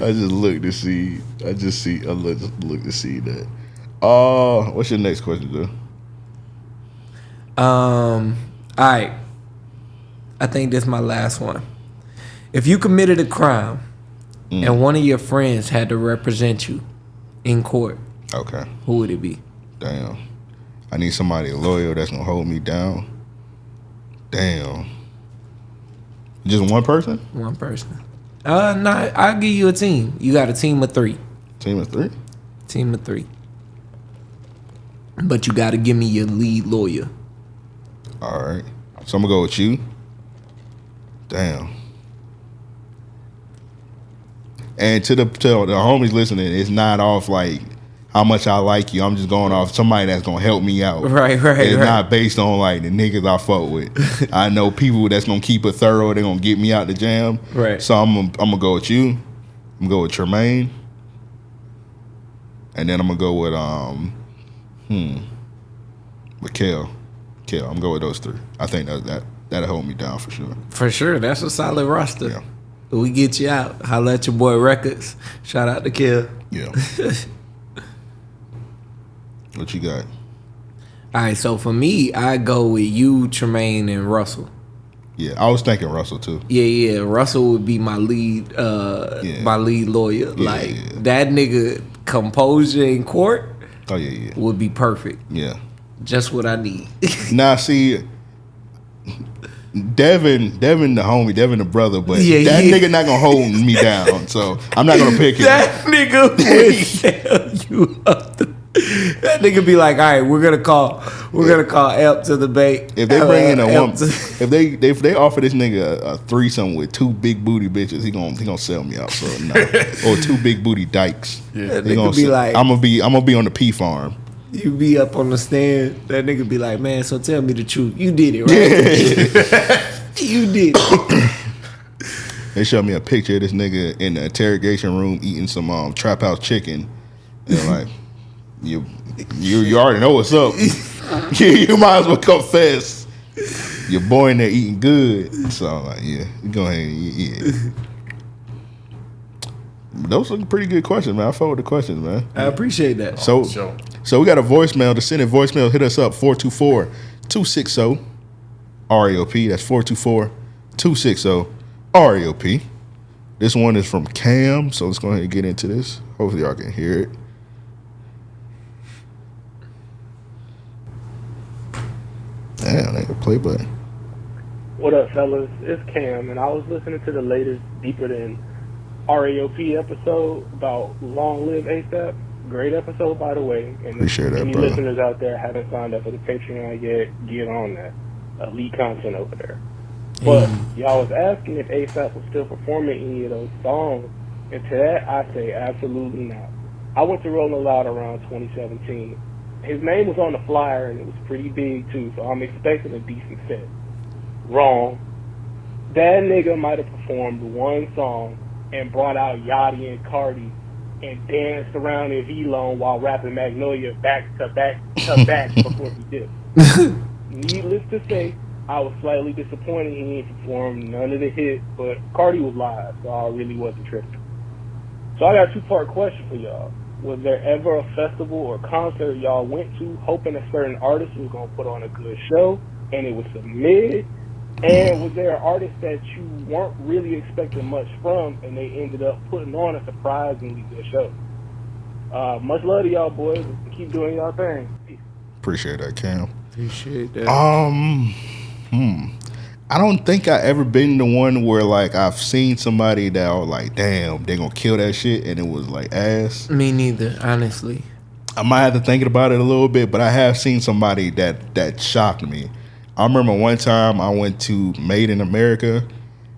I just look to see. I look to see that. What's your next question, though? All right. I think this is my last one. If you committed a crime and one of your friends had to represent you in court, Okay. who would it be? Damn. I need somebody loyal that's gonna hold me down. Damn. Just one person? One person. No, I'll give you a team. You got a team of 3. Team of 3? Team of 3. But you got to give me your lead lawyer. All right. So I'm gonna go with you. Damn. And to the homies listening, it's not off like how much I like you. I'm just going off somebody that's gonna help me out. Right. It's not based on like the niggas I fuck with. I know people that's gonna keep it thorough. They're gonna get me out the jam. Right. So I'm gonna go with you. I'm gonna go with Tremaine. And then I'm gonna go with Kel. I'm gonna go with those 3. I think that'll hold me down for sure. For sure. That's a solid roster. Yeah. We get you out. Holla at your boy Records. Shout out to Kill. Yeah. What you got? All right, so for me, I go with you, Tremaine, and Russell. Yeah, I was thinking Russell too. Yeah. Russell would be my lead my lead lawyer. That nigga composure in court would be perfect. Yeah. Just what I need. Now see, Devin the homie, Devin the brother, but that nigga not gonna hold me down, so I'm not gonna pick him. That nigga would tell you up. That nigga be like, all right, we're gonna call Elp to the bank. If they bring in a woman, if they offer this nigga a threesome with 2 big booty bitches, he gonna sell me out. So no, or 2 big booty dykes. Yeah, that nigga be like, I'm gonna be on the P farm. You be up on the stand. That nigga be like, man, so tell me the truth. You did it, right? You did it. They showed me a picture of this nigga in the interrogation room eating some trap house chicken. And they're like, you already know what's up. You might as well confess. Your boy in there eating good. So I'm like, yeah, go ahead and eat. Those are pretty good questions, man. I fuck with the questions, man. I appreciate that. So we got a voicemail. To send a voicemail, hit us up 424-260-REOP. That's 424-260-REOP. This one is from Cam, so let's go ahead and get into this. Hopefully y'all can hear it. Damn, they can play button. What up, fellas? It's Cam, and I was listening to the latest Deeper Than REOP episode about Long Live ASAP. Great episode, by the way. And appreciate that, any brother. listeners out there haven't signed up for the Patreon yet, get on that. Elite content over there. But y'all was asking if ASAP was still performing any of those songs, and to that I say absolutely not. I went to Rolling Loud around 2017. His name was on the flyer, and it was pretty big too, so I'm expecting a decent set. Wrong. That nigga might have performed one song and brought out Yachty and Cardi and danced around in V-Lone while rapping Magnolia back to back before he dipped. Needless to say, I was slightly disappointed he didn't perform none of the hits, but Cardi was live, so I really wasn't tripping. So I got a 2-part question for y'all. Was there ever a festival or concert y'all went to hoping a certain artist was going to put on a good show and it was submitted? And was there an artist that you weren't really expecting much from, and they ended up putting on a surprisingly good show? Much love to y'all, boys. Keep doing y'all thing. Peace. Appreciate that, Cam. Appreciate that. I don't think I ever been the one where like I've seen somebody that I was like, damn, they gonna kill that shit, and it was like ass. Me neither, honestly. I might have to think about it a little bit, but I have seen somebody that shocked me. I remember one time I went to Made in America,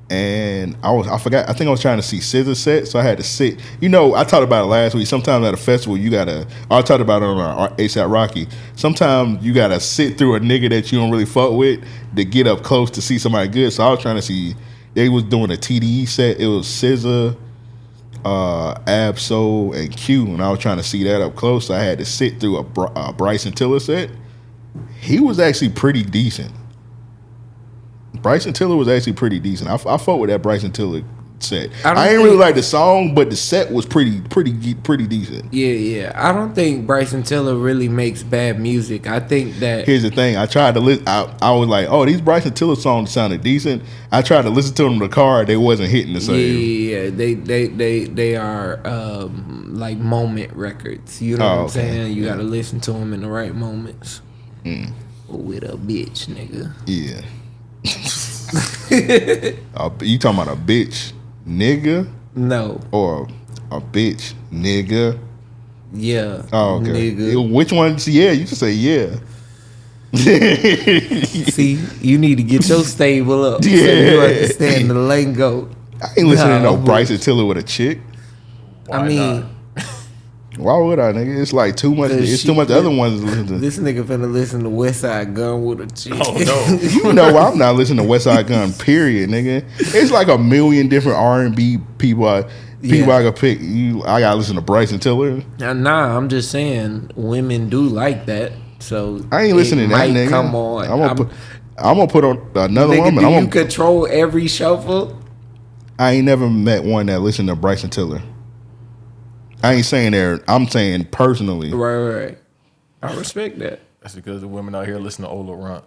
and I think I was trying to see Scissor set, so I had to sit. You know, I talked about it last week. Sometimes at a festival, I talked about it on ASAP Rocky. Sometimes you gotta sit through a nigga that you don't really fuck with to get up close to see somebody good. So I was trying to see. They was doing a TDE set. It was Scissor, Absol, and Q, and I was trying to see that up close. So I had to sit through a Bryson Tiller set. He was actually pretty decent. Bryson Tiller was actually pretty decent. I fought with that Bryson Tiller set. I ain't really like the song, but the set was pretty decent. Yeah. I don't think Bryson Tiller really makes bad music. I think that here's the thing. I tried to listen. I was like, oh, these Bryson Tiller songs sounded decent. I tried to listen to them in the car. They wasn't hitting the same. Yeah. They are like moment records. You know what I'm saying? You gotta listen to them in the right moments. With a bitch, nigga. Yeah. You talking about a bitch nigga? No. Or a bitch nigga? Yeah. Oh, okay. Nigga. Which one? Yeah, you can say yeah. See, you need to get your stable up so you understand the lingo. I ain't listening to no Bryson Tiller with a chick. I mean, why would I, nigga? It's like too much. It's too much other ones to listen to. This nigga finna listen to West Side Gun with a chick. Oh no! You know I'm not listening to West Side Gun. Period, nigga. It's like a million different R&B people. I could pick. I gotta listen to Bryson Tiller. Nah, I'm just saying women do like that. So I ain't listening to that nigga. Come on, I'm gonna put on another nigga, woman. Do you control every shuffle? I ain't never met one that listened to Bryson Tiller. I ain't saying there. I'm saying personally. Right. I respect that. That's because the women out here listen to Ola Runt.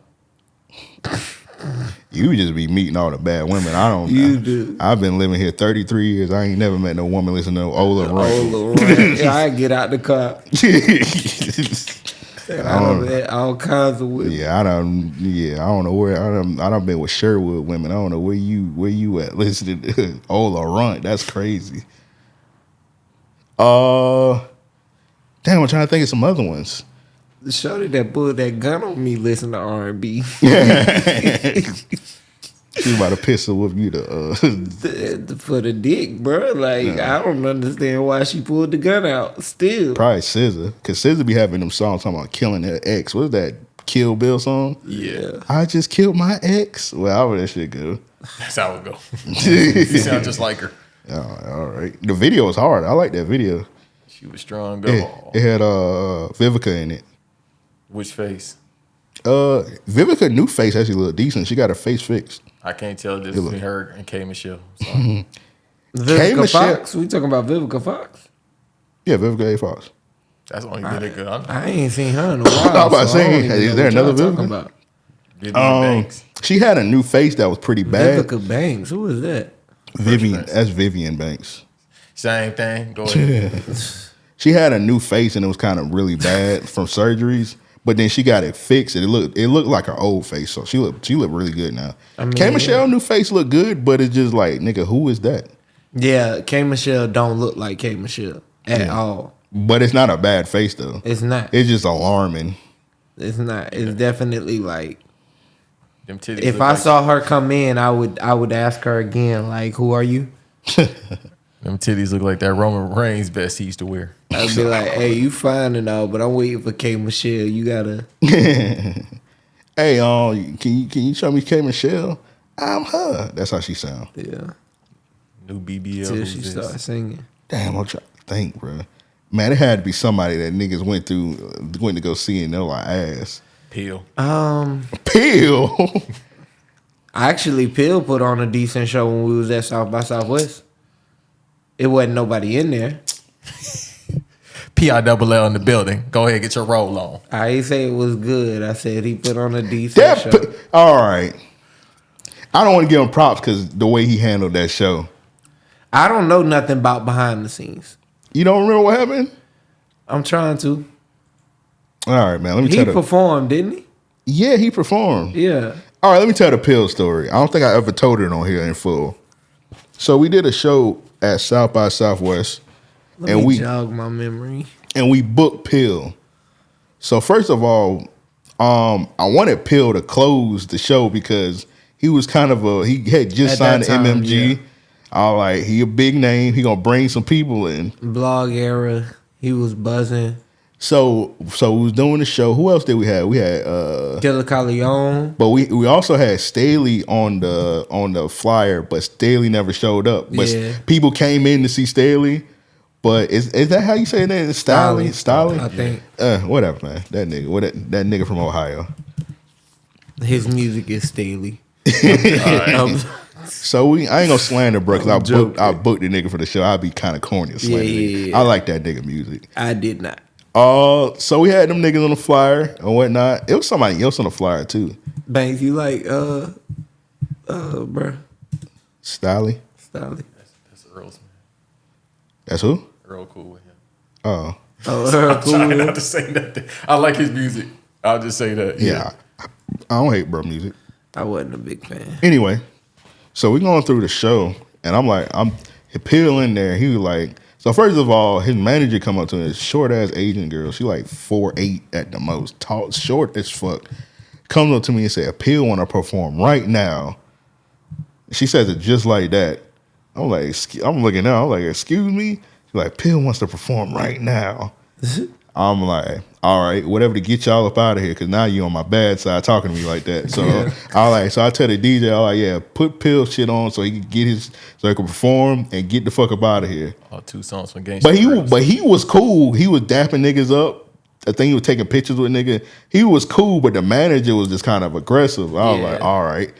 You just be meeting all the bad women. I don't. You do. I've been living here 33 years. I ain't never met no woman listening to Ola Runt. Yeah, I get out the car. I done met all kinds of women. Yeah, I don't know where. I done been with Sherwood women. I don't know where you at listening to Ola Runt. That's crazy. Damn, I'm trying to think of some other ones. The shorty that pulled that gun on me listen to R&B. She about to pistol with you for the dick, bro. Like, I don't understand why she pulled the gun out still. Probably SZA, because SZA be having them songs talking about killing her ex. What is that Kill Bill song? Yeah. I just killed my ex. Well, how would that shit go? That's how it go. You sound just like her. Oh, all right. The video was hard. I like that video. She was strong. It had Vivica in it. Which face? Vivica new face actually look decent. She got her face fixed. I can't tell this between her and K Michelle. Vivica Fox? We talking about Vivica Fox? Yeah, Vivica A. Fox. That's the only Vivica. I ain't seen her in a while. I was about to say, is there another Vivica? Vivian Banks. She had a new face that was pretty bad. Vivica Banks. Who is that? Vivian. That's Vivian Banks. Same thing. Go ahead. She had a new face and it was kind of really bad from surgeries. But then she got it fixed and it looked like her old face. So she looked really good now. K Michelle new face looked good, but it's just like, nigga, who is that? Yeah, K Michelle don't look like K Michelle at all. But it's not a bad face though. It's not. It's just alarming. It's not. It's definitely like, them titties. If I saw her come in, I would ask her again, like, who are you? Them titties look like that Roman Reigns vest he used to wear. I'd be like, hey, you fine and all, but I'm waiting for K Michelle. You gotta. Hey, can you show me K Michelle? I'm her. That's how she sound. Yeah. New BBL. Till she started singing. Damn, I'm trying to think, bro. Man, it had to be somebody that niggas went to go see and they're like ass. Peel. Peel. Actually, Peel put on a decent show when we was at South by Southwest. It wasn't nobody in there. PILL in the building. Go ahead, get your roll on. I ain't say it was good. I said he put on a decent show. All right. I don't want to give him props because the way he handled that show. I don't know nothing about behind the scenes. You don't remember what happened? I'm trying to. All right, man. Let me He tell you. performed, didn't he? Yeah, he performed. Yeah. All right, let me tell the pill story. I don't think I ever told it on here in full. So we did a show at South by Southwest, Let me jog my memory. And we booked Pill. So first of all, I wanted Pill to close the show because he was kind of he had just signed to MMG. Yeah. I was like, he a big name. He gonna bring some people in. Blog era. He was buzzing. So we was doing the show. Who else did we have? We had Killer Corleone. But we also had Staley on the flyer, but Staley never showed up. But people came in to see Staley. But is that how you say that? Staley? I think. Whatever, man. That nigga from Ohio. His music is Staley. So I ain't gonna slander bro, because I booked the nigga for the show. I'd be kind of corny to slander nigga. I like that nigga music. I did not. So we had them niggas on the flyer and whatnot. It was somebody else on the flyer too. Banks, you like bruh. Staley? That's Earl's man. That's who? Earl cool with him. Oh. Earl cool. I'm trying not to say nothing. I like his music. I'll just say that. Yeah. I don't hate bro music. I wasn't a big fan. Anyway, so we going through the show and I'm peeling there. He was like, so first of all, his manager come up to me, short ass Asian girl. She like 4'8" at the most, tall, short as fuck. Comes up to me and say, Appeal want to perform right now. She says it just like that. I'm looking now. I'm like, excuse me? She's like, Appeal wants to perform right now. I'm like, all right, whatever to get y'all up out of here, because now you on my bad side talking to me like that. So I tell the DJ, I like, yeah, put Pill shit on so he can so he can perform and get the fuck up out of here. Oh, 2 songs from Gangsta. But he was cool. He was dapping niggas up. I think he was taking pictures with niggas. He was cool, but the manager was just kind of aggressive. I was like, all right.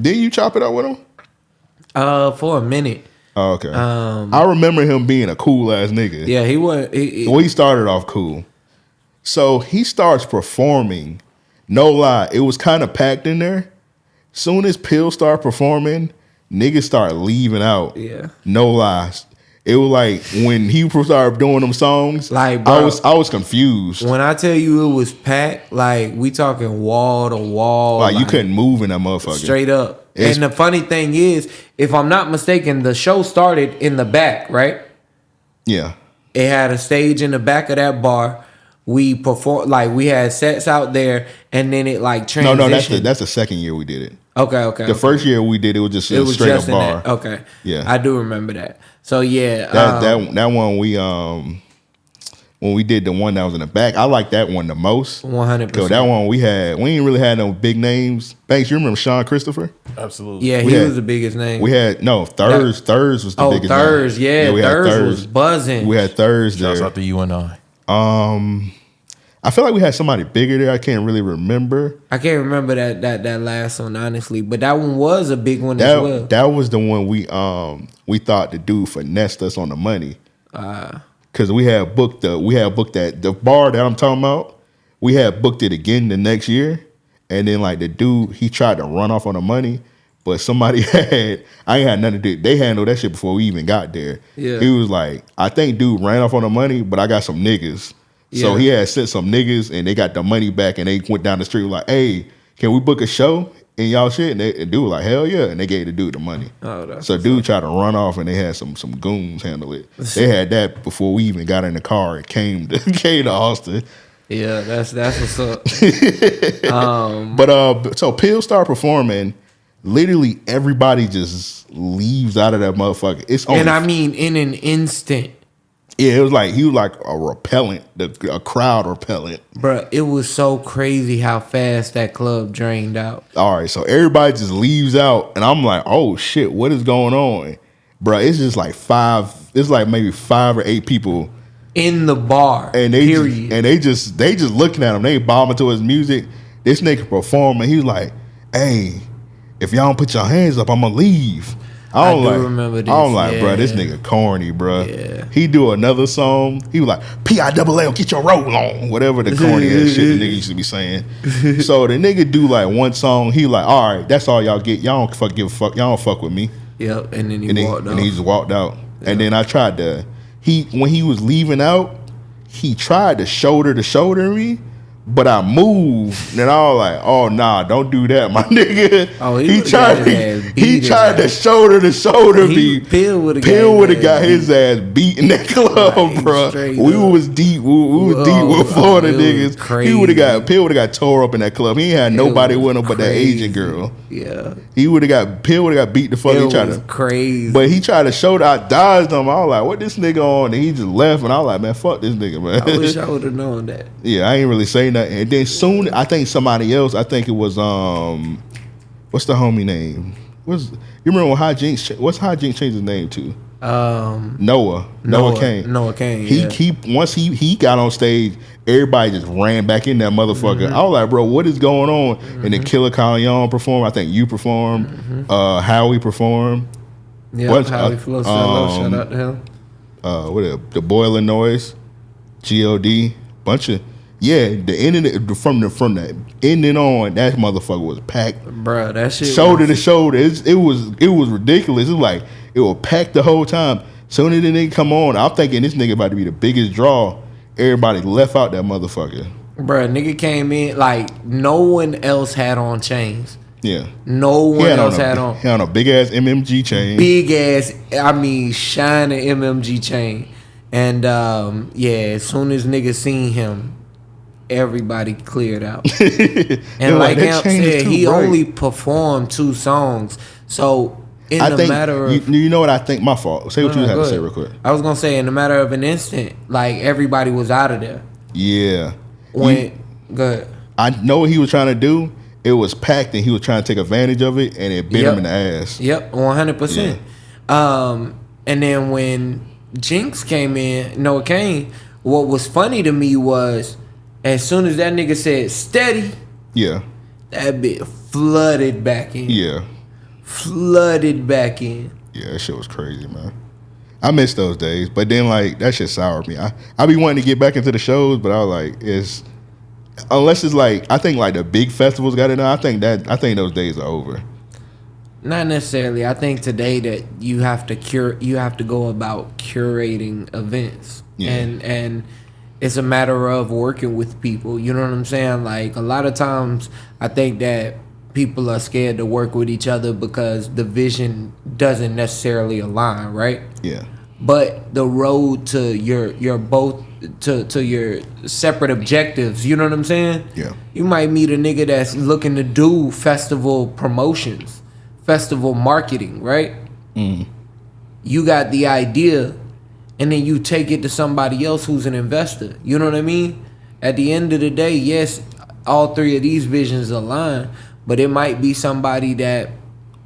Didn't you chop it up with him? For a minute. Oh, okay. I remember him being a cool ass nigga. Yeah, he was. He started off cool. So he starts performing. No lie, it was kind of packed in there. Soon as Pill started performing, niggas start leaving out. Yeah. No lies. It was like when he started doing them songs. Like, bro, I was confused. When I tell you it was packed, like we talking wall to wall. Like you couldn't move in that motherfucker. Straight up. And the funny thing is, if I'm not mistaken, the show started in the back, right? Yeah. It had a stage in the back of that bar. We performed, like we had sets out there, and then it like transitioned. No, that's the second year we did it. Okay. The first year we did it was just a straight up bar. Okay. Yeah. I do remember that. So yeah. That one we when we did the one that was in the back, I like that one the most. 100%. So that one we ain't really had no big names. Banks, you remember Sean Christopher? Absolutely. Yeah, he was the biggest name. We had Thurs was the biggest Thurs, name. yeah, we Thurs had was buzzing. We had Thurs there. Shouts out to you and I. I feel like we had somebody bigger there. I can't really remember. I can't remember that last one, honestly. But that one was a big one as well. That was the one we thought the dude finessed us on the money. Because we had booked the bar that I'm talking about. We had booked it again the next year, and then like the dude, he tried to run off on the money, but somebody I ain't had nothing to do. They handled that shit before we even got there. Yeah. He was like, I think dude ran off on the money, but I got some niggas. So he had sent some niggas, and they got the money back, and they went down the street like, hey, can we book a show in y'all shit? And dude was like, hell yeah, and they gave the dude the money. So dude tried to run off, and they had some goons handle it. They had that before we even got in the car and came to Austin. Yeah, that's what's up. But so Pill started performing. Literally everybody just leaves out of that motherfucker. And I mean in an instant. Yeah, it was like he was like a repellent, a crowd repellent. Bruh, it was so crazy how fast that club drained out. All right, so everybody just leaves out, and I'm like, oh shit, what is going on? Bruh, it's just like maybe 5 or 8 people in the bar. And they just looking at him, they bombing to his music. This nigga performing, he's like, hey, if y'all don't put your hands up, I'm gonna leave. I don't remember this. I don't like, bro. This nigga corny, bro. Yeah. He do another song. He was like, P-I-double-L, get your roll on. Whatever the corny ass shit the nigga used to be saying. So the nigga do like one song. He like, all right, that's all y'all get. Y'all don't give a fuck. Y'all don't fuck with me. Yep. And then he walked out. And he just walked out. Yep. And then I tried to. When he was leaving out, he tried to shoulder me. But I moved, and I was like, "Oh nah, don't do that, my nigga." Oh, he tried to shoulder me. Pill would have got his ass beat in that club, bro. We was deep. We was deep with Florida niggas. Crazy. Pill would have got tore up in that club. He ain't had nobody with him but that Asian girl. Yeah, Pill would have got beat the fuck. He tried to crazy, but he tried to shoulder. I dodged him. I was like, "What this nigga on?" And he just left, and I was like, "Man, fuck this nigga, man." I wish I would have known that. Yeah, I ain't really say nothing. And then soon, I think somebody else. I think it was what's the homie name? You remember when High Jinx? What's High Jinx changed his name to? Noah Kane. Noah Kane. Once he got on stage, everybody just ran back in that motherfucker. I was like, bro, what is going on? And then Killer Kanye performed. I think you performed. Howie performed. Yeah, Howie Flow. Shout out to him. The Boiling Noise, God, bunch of. Yeah, the ending from the ending on, that motherfucker was packed, bro. That shit shoulder to shoulder. It was ridiculous. It was like it was packed the whole time. Soon as the nigga come on, I'm thinking this nigga about to be the biggest draw. Everybody left out that motherfucker. Bro, nigga came in like no one else had on chains. Yeah, no one else had on. He had on a big ass MMG chain. Big ass, shining MMG chain. And as soon as niggas seen him, everybody cleared out. And like Amp said, he only performed 2 songs. So you know what I think? My fault. Say what you had to say real quick. I was gonna say in a matter of an instant, like everybody was out of there. Yeah. Go ahead. I know what he was trying to do. It was packed and he was trying to take advantage of it, and it bit him in the ass. Yep, 100%. Yeah. And then when Jinx came in, Noah Kane, what was funny to me was as soon as that nigga said steady, that bit flooded back in. Yeah. Flooded back in. Yeah, that shit was crazy, man. I miss those days. But then like that shit soured me. I be wanting to get back into the shows, but I was like, unless it's like I think like the big festivals got it now. I think those days are over. Not necessarily. I think today that you have to go about curating events. Yeah. And it's a matter of working with people. You know what I'm saying? Like a lot of times I think that people are scared to work with each other because the vision doesn't necessarily align, right? Yeah. But the road to your separate objectives, you know what I'm saying? Yeah. You might meet a nigga that's looking to do festival promotions, festival marketing, right? Mm. You got the idea and then you take it to somebody else who's an investor. You know what I mean? At the end of the day, yes, all 3 of these visions align, but it might be somebody that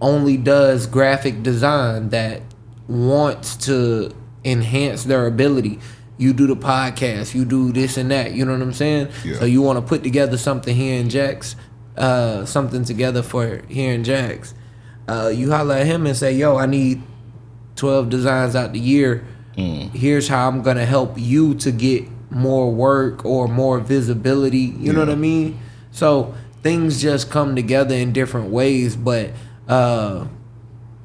only does graphic design that wants to enhance their ability. You do the podcast, you do this and that, you know what I'm saying? Yeah. So you want to put together something here in Jax, something together for here in Jax. You holler at him and say, yo, I need 12 designs out the year. Here's how I'm gonna help you to get more work or more visibility. You know what I mean? So things just come together in different ways. But I'm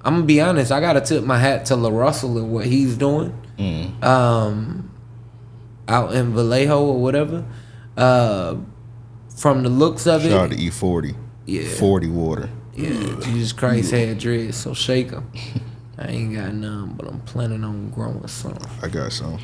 gonna be honest, I gotta tip my hat to La Russell and what he's doing. Out in Vallejo or whatever. From the looks of Shout out to E40. Yeah. 40 water. Yeah, Jesus Christ had dreads, so shake them. I ain't got none, but I'm planning on growing some. I got some.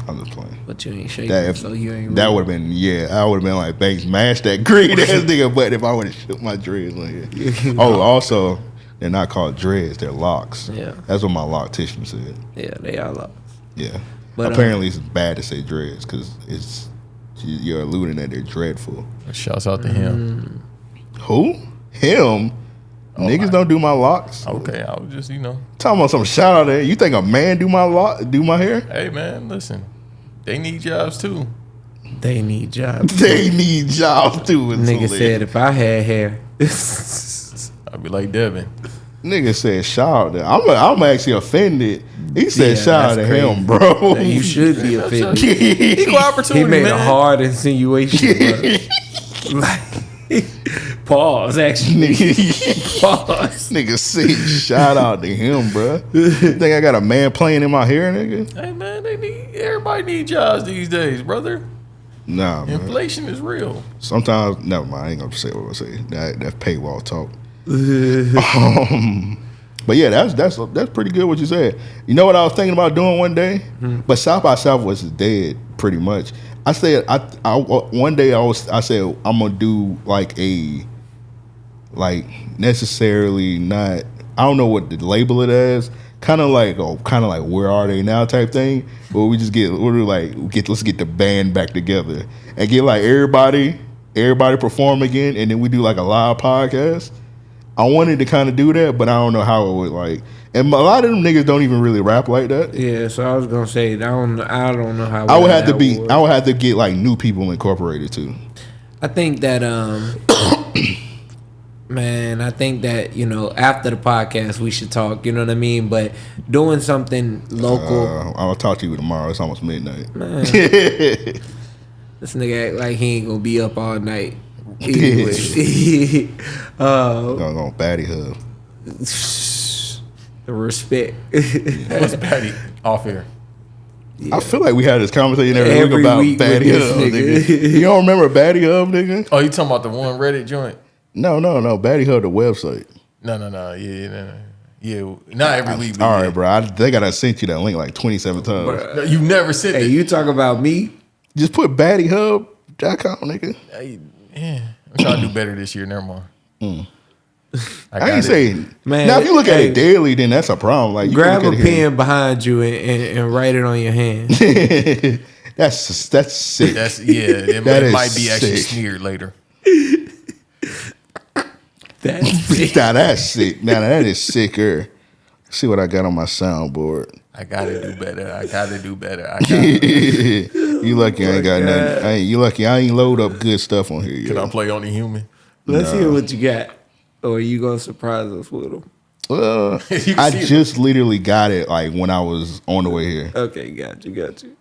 I'm just playing. But you ain't shaking, so you ain't. That would have been, I would have been like, Banks, mash that green ass nigga. But if I would have shook my dreads on here. Oh, also, they're not called dreads; they're locks. Yeah, that's what my loctician said. Yeah, they are locks. Yeah, but apparently it's bad to say dreads because you're alluding that they're dreadful. Shouts out to him. Who? Him? Niggas don't do my locks. Okay, I was just, talking about some shout out there. You think a man do my hair? Hey man, listen. They need jobs too. They need jobs. They need jobs too. Nigga said if I had hair, I'd be like Devin. Nigga said shout out. I'm actually offended. He said shout out to him, bro. Now, you should be offended. Equal opportunity. He made man. a hard insinuation. Bro. Like, pause. Actually, pause. Nigga said shout out to him, bro. You think I got a man playing in my hair, nigga? Hey man, everybody need jobs these days, brother. Nah, man. Inflation is real. Sometimes, never mind. I ain't gonna say what I'm gonna say. That's paywall talk. But yeah, that's pretty good what you said. You know what I was thinking about doing one day? But South by South was dead pretty much. I said one day I said I'm gonna do like necessarily not, I don't know what to label it as, kind of like where are they now type thing. But let's get the band back together and get like everybody perform again, and then we do like a live podcast. I wanted to kind of do that, but I don't know how it would like. And a lot of them niggas don't even really rap like that. Yeah, so I was gonna say I don't know how. I would have to get like new people incorporated too. I think that man, I think that after the podcast we should talk. You know what I mean? But doing something local. I'll talk to you tomorrow. It's almost midnight. Man, this nigga act like he ain't gonna be up all night. Gonna batty hub. Respect. What's Patty off here? Yeah. I feel like we had this conversation every week about Batty Hub, nigga. You don't remember Batty Hub, nigga? Oh, you talking about the one Reddit joint? No. Batty Hub, the website. No. Yeah. Not every week. All right, bro. I think I done sent you that link like 27 times. No, you never sent it. Hey, you talk about me? Just put battyhub.com, nigga. Yeah. I'm trying to do better this year. Never mind. I ain't saying, man. Now, if you look at it daily, then that's a problem. Like, you grab a pen behind you and write it on your hand. That's sick. It might be actually smeared later. That's sick. That's sick. Now that is sicker. See what I got on my soundboard. I gotta do better. You lucky I ain't got nothing. You lucky I ain't load up good stuff on here. Can I play Only Human? Let's hear what you got. Or are you gonna surprise us with them? I just literally got it like when I was on the way here. Okay, got you.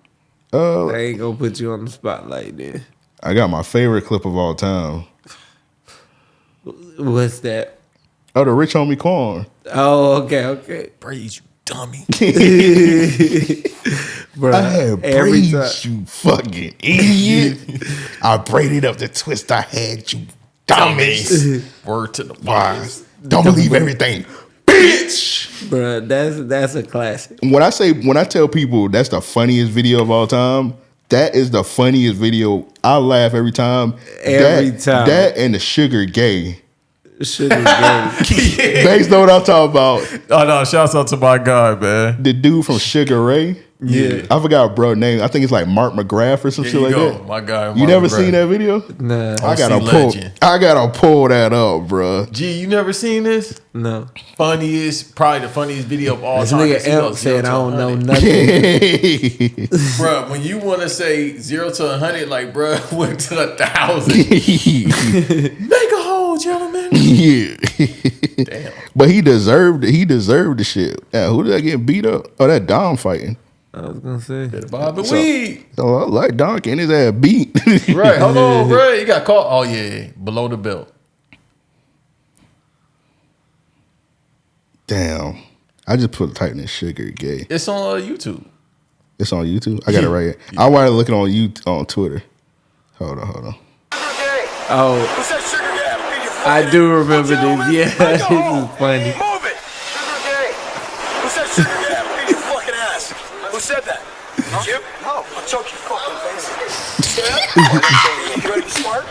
I ain't gonna put you on the spotlight then. I got my favorite clip of all time. What's that? Oh, the Rich Homie Quan. Oh, okay. Braids, you dummy. Bro, I had braids, you fucking idiot. I braided up the twist I had, you dummies. Word to the wise. Don't believe everything, bitch. Bro, that's a classic. When I tell people that's the funniest video of all time, that is the funniest video. I laugh every time. That and the Sugar Gay. Sugar Gay. Based on what I'm talking about. Oh no! Shouts out to my guy, man. The dude from Sugar Ray. Yeah, I forgot bro's name. I think it's like Mark McGrath or some shit like that. My guy. You never seen that video? Nah. I gotta pull that up, bro. Gee, you never seen this? No. Probably the funniest video of all this time. This nigga Elk said I don't know nothing. Bro, when you want to say 0 to 100, like bro went to 1,000. Make a hole, gentlemen. Yeah. Damn. But he deserved the shit. Yeah, who did I get beat up? Oh, that Dom fighting. I was gonna say Bobby Weed. So I like Don getting his ass beat. Right, hold on, bro. You got caught. Oh yeah, below the belt. Damn. I just put typing in Sugar Gay. It's on YouTube. It's on YouTube? I got it right here. I wanted to look it on Twitter. Hold on. Oh. What's that Sugar Gay? I do remember this. Yeah, this is funny. Move it. Sugar Gay. What's that Sugar Gay? Beat your fucking ass. Who said that? You? No. I'll choke your fucking face. You ready to be smart?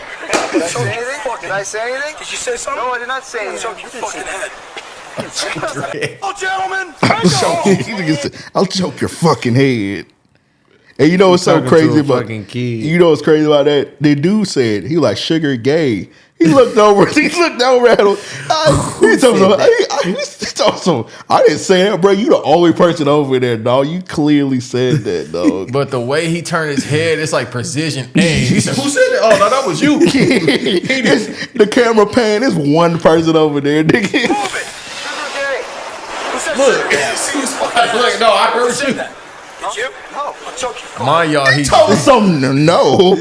Did I say anything? Did I say anything? Did you say something? No, I did not say anything. I'll choke your fucking head. Oh, gentlemen, I'll choke your fucking head. And you know what's so crazy about you know what's crazy about that? The dude said he like Sugar Gay. He looked over at him. I didn't say that, bro. You the only person over there, dog. You clearly said that, dog. But the way he turned his head, it's like precision aim. He said, "Who said that? Oh no, that was you." The camera pan is one person over there, nigga. Move it. Look, see what's funny. Look, no, I heard you. Did you? No, I'll choke you. Mind y'all, he Tell us something to know.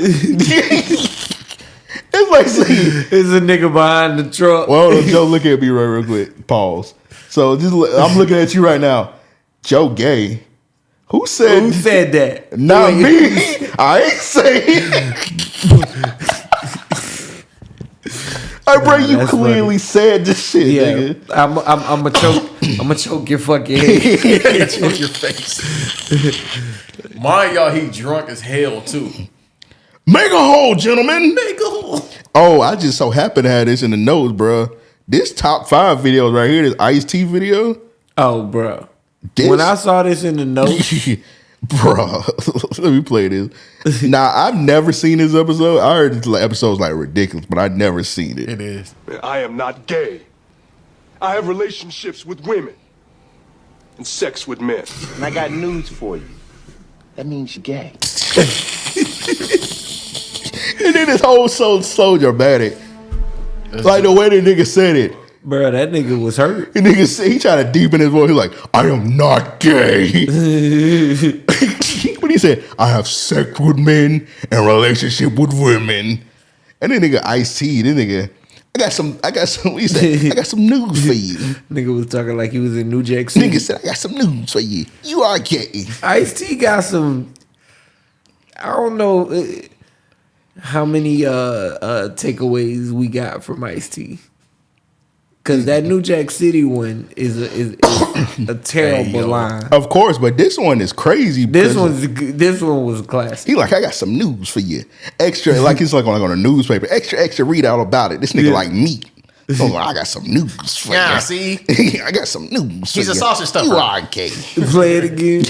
It's like saying, It's a nigga behind the truck. well, hold on, Joe, look at me real quick. Pause. So I'm looking at you right now. Joe gay. Who said that? Not me. I ain't saying. Hey, bro, you that's clearly said this shit, Yeah, nigga. I'm a choke. I'm a choke your fucking head. choke your face. Mind y'all, he drunk as hell too. Make a hole, gentlemen. Make a hole. Oh, I just so happen to have this in the notes, bro. This top 5 videos right here, this Ice-T video. Oh, bro. This, When I saw this in the notes, bro, let me play this. Now, I've never seen this episode. I heard this episode's like ridiculous, but I've never seen it. It is. I am not gay. I have relationships with women and sex with men. And I got news for you. That means you're gay. And then this whole so dramatic. Like the way the nigga said it. bro, that nigga was hurt. The nigga said, he tried to deepen his voice. He's like, I am not gay. What he said, I have sex with men and relationship with women. And then nigga Ice-T, then nigga, I got some, what he said, I got some news for you. Nigga was talking like he was in New Jack City. Nigga said, I got some news for you. You are gay. Ice-T got some, I don't know how many takeaways we got from Ice-T. Cause that New Jack City one is a terrible line. Of course, but this one is crazy. This one was classic. He like, I got some news for you. Extra, like it's like on a newspaper. Extra, read out about it. This nigga like me. So I got some news for you. Yeah, see? I got some news for He's you. a sausage stuffer. You are gay. Play it again.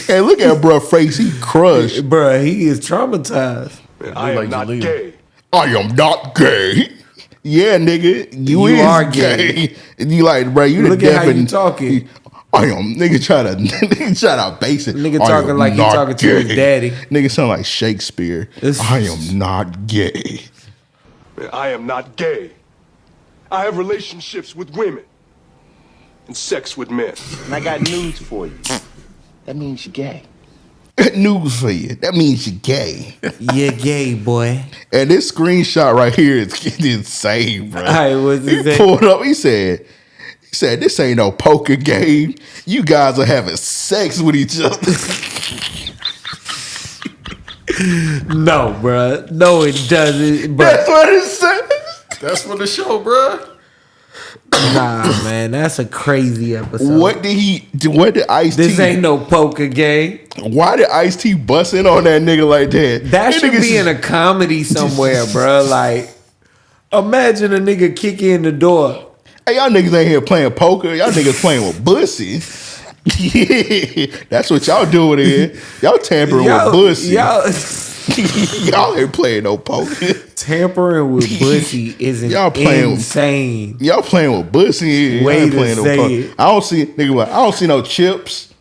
Hey, look at bruh face. He crushed. Bruh, he is traumatized. I am not gay. I am not gay. Yeah, nigga, you are gay. And you like, bro, you Look the at deaf how you and talking. I am nigga try to base it. Nigga I talking am like he not talking to his daddy. Nigga sound like Shakespeare. I am not gay. I am not gay. I have relationships with women and sex with men. And I got news for you. That means you're gay. News for you. That means you're gay. You're gay, boy. And this screenshot right here is insane, bro. All right, what's He it say? pulled up. He said, this ain't no poker game. You guys are having sex with each other. No, bruh. No, it doesn't. That's But what it says. That's for the show, bruh. nah, man, that's a crazy episode. What did Ice-T? This ain't no poker game. Why did Ice-T bust in on that nigga like that? That should be in a comedy somewhere, bruh. Like, imagine a nigga kick in the door. Hey, y'all niggas ain't here playing poker. Y'all niggas playing with pussy. Yeah, that's what y'all doing here. Y'all tampering with pussy. Y'all ain't playing no poker. Tampering with pussy is insane. Y'all playing with pussy. Way ain't to playing say no poker. it. I don't see no chips.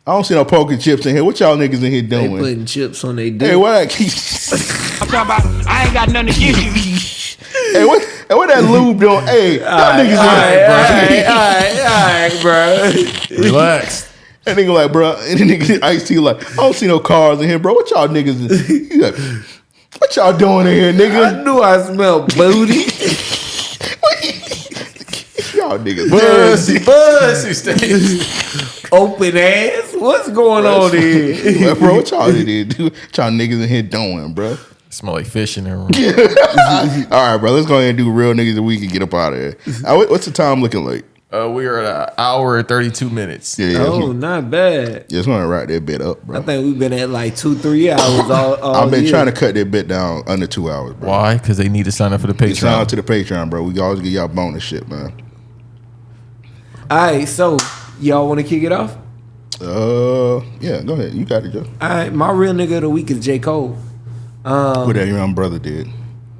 I don't see no poker chips in here. What y'all niggas in here They doing? putting chips on their dick. Hey, what? I'm talking about, I ain't got nothing to give you. Hey, what that lube doing? Hey, y'all niggas Alright, bro. Relax. That nigga like, bro, and the nigga Ice-T like, I don't see no cars in here, bro. What y'all niggas? He like, what y'all doing in here, nigga? I knew I smelled booty. Y'all niggas Bussy stage. Open ass. What's going on here? Like, bro, what y'all in here do? What y'all niggas in here doing, bro? Smell like fish in there. All right, bro. Let's go ahead and do real niggas of the week and get up out of here. What's the time looking like? We are at an hour and 32 minutes. Yeah, Oh, not bad. Yeah, it's gonna wrap that bit up, bro. I think we've been at like 2-3 hours all I've been year. trying to cut that bit down under 2 hours, bro. Why? Because they need to sign up for the Patreon. Sign up to the Patreon, bro. We always get y'all bonus shit, man. Alright, so y'all want to kick it off? Yeah, go ahead. You got it, Joe. Alright, my real nigga of the week is J. Cole. What that your own brother did.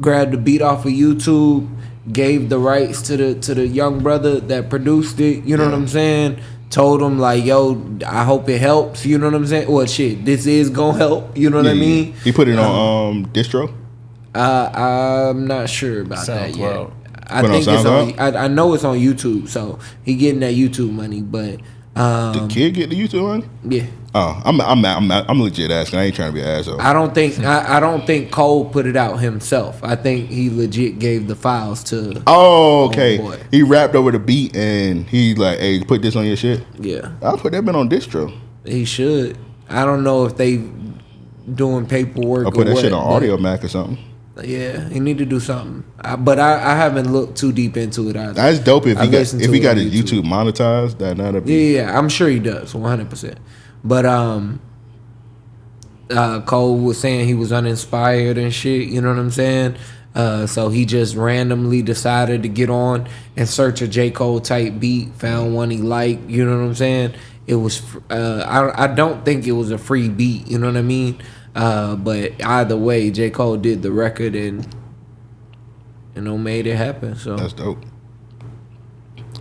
Grabbed the beat off of YouTube, gave the rights to the young brother that produced it. You know what I'm saying? Told him like, yo, I hope it helps. You know what I'm saying? Well, shit, this is gonna help. You know what I mean? He put it on distro. I'm not sure about that yet. SoundCloud. I think it's on. I know it's on YouTube, so he getting that YouTube money. But the kid get the YouTube money? Yeah. Oh, I'm legit asking. I ain't trying to be an asshole. I don't think Cole put it out himself. I think he legit gave the files to. Oh, okay. He rapped over the beat and he like, hey, put this on your shit. Yeah, I'll put that bit on distro. He should. I don't know if they doing paperwork. I'll put that shit on Audio Mac or something. Yeah, he need to do something. But I haven't looked too deep into it either. That's dope if he got his YouTube monetized. That'd be yeah, I'm sure he does 100%. But Cole was saying he was uninspired and shit. You know what I'm saying? So he just randomly decided to get on and search a J. Cole type beat, found one he liked. You know what I'm saying? It was. I don't think it was a free beat. You know what I mean? But either way, J. Cole did the record and made it happen. So that's dope.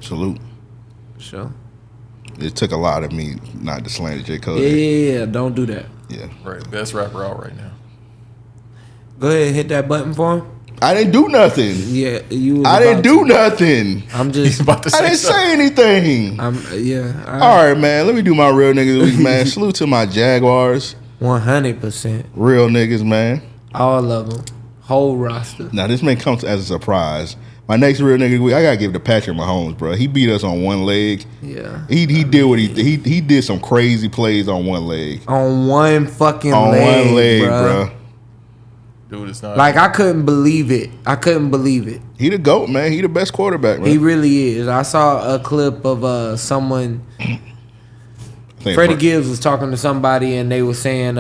Salute. Sure. It took a lot of me not to slander J. Cole. Yeah, don't do that. Yeah. Right, best rapper out right now. Go ahead, hit that button for him. I didn't do nothing. Yeah, I didn't do nothing. I'm just about to say I didn't say anything. All right, man. Let me do my real niggas week, man. Salute to my Jaguars. 100%. Real niggas, man. All of them. Whole roster. Now, this may come as a surprise. My next real nigga week, I gotta give it to Patrick Mahomes, bro. He beat us on one leg. Yeah. He did what he did some crazy plays on one leg. On one fucking on leg, one leg, bro. Dude, it's not like I couldn't believe it. He the GOAT, man. He the best quarterback, man. He really is. I saw a clip of someone. Freddie Gibbs was talking to somebody and they were saying,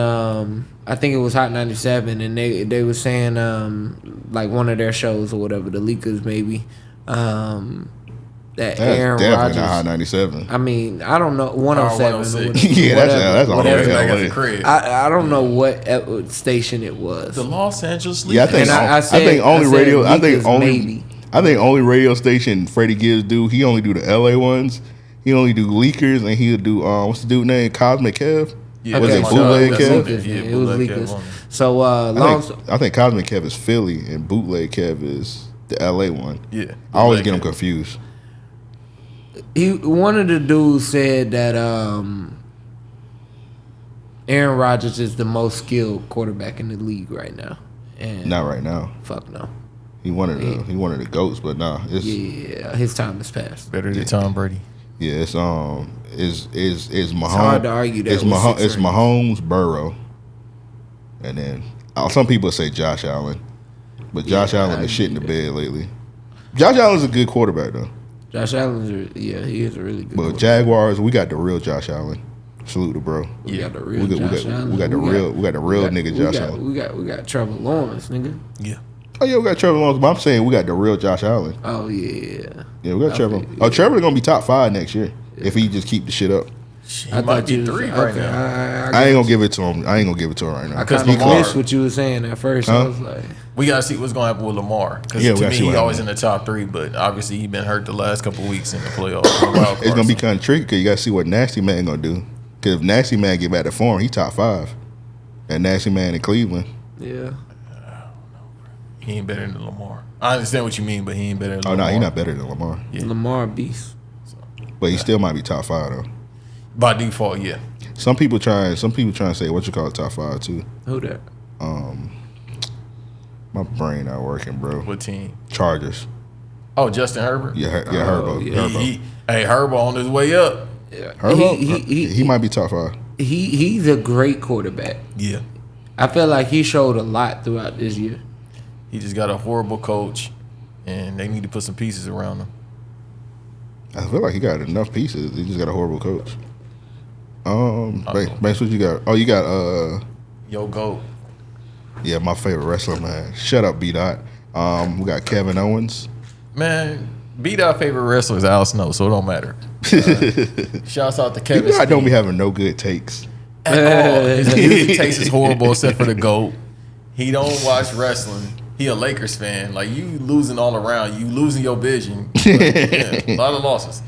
I think it was Hot 97, and they were saying like one of their shows or whatever, the Leakers maybe, that Aaron Rodgers. Not Hot 97. I mean, I don't know, 107. Yeah, that's all whatever. I don't know what station it was. The Los Angeles Leakers. Yeah, I think only radio station Freddie Gibbs do. He only do the LA ones. He only do Leakers, and he'll do what's the dude name? Cosmic Kev. Yeah, was it Bootleg Kev? It was Leakers. So I think Cosmic Kev is Philly, and Bootleg Kev is the LA one. Yeah, I always get them confused. One of the dudes said that Aaron Rodgers is the most skilled quarterback in the league right now. And not right now. Fuck no. He one of the GOATs, but nah. Yeah, his time has passed. Better than Tom Brady. Yeah, it's Mahomes. It's hard to argue that. It's Mahomes, Burrow, and then some people say Josh Allen, but Josh Allen is shit in the bed lately. Josh Allen's a good quarterback though. Josh Allen's he is a really good. But Jaguars, we got the real Josh Allen. Salute to bro. We got the real Josh Allen. We got the real nigga Josh Allen. We got Trevor Lawrence, nigga. Yeah. Oh yeah, we got Trevor Lawrence, but I'm saying we got the real Josh Allen. Oh yeah. Yeah, we got Trevor. Yeah. Oh, Trevor's gonna be top 5 next year if he just keep the shit up. He might be 3 right now. I ain't gonna give it to him. I ain't gonna give it to him right now. I kind of missed what you were saying at first. I was like, we gotta see what's gonna happen with Lamar because to me he always in the top 3, but obviously he been hurt the last couple of weeks in the playoffs. It's gonna be kind of tricky because you gotta see what Nasty Man gonna do. Because if Nasty Man get back to form, he top 5. And Nasty Man in Cleveland. Yeah. He ain't better than Lamar. I understand what you mean, but he ain't better than Lamar. Oh no, he's not better than Lamar. Yeah. Lamar beast. But he still might be top 5 though. By default, yeah. Some people try to say what you call top 5 too. Who that? My brain not working, bro. What team? Chargers. Oh, Justin Herbert. Yeah, Herbo. Yeah. Herbo on his way up. Yeah. Herbo, he might be top 5. He's a great quarterback. Yeah. I feel like he showed a lot throughout this year. He just got a horrible coach, and they need to put some pieces around him. I feel like he got enough pieces. He just got a horrible coach. Banks, what you got? Oh, you got Yo Goat. Yeah, my favorite wrestler, man. Shut up, B-Dot. We got Kevin Owens. Man, B-Dot favorite wrestler is Al Snow, so it don't matter. Shouts out to Kevin. I don't be having no good takes. At all. His music taste is horrible except for the GOAT. He don't watch wrestling. He a Lakers fan. Like, you losing all around. You losing your vision. But, yeah, a lot of losses.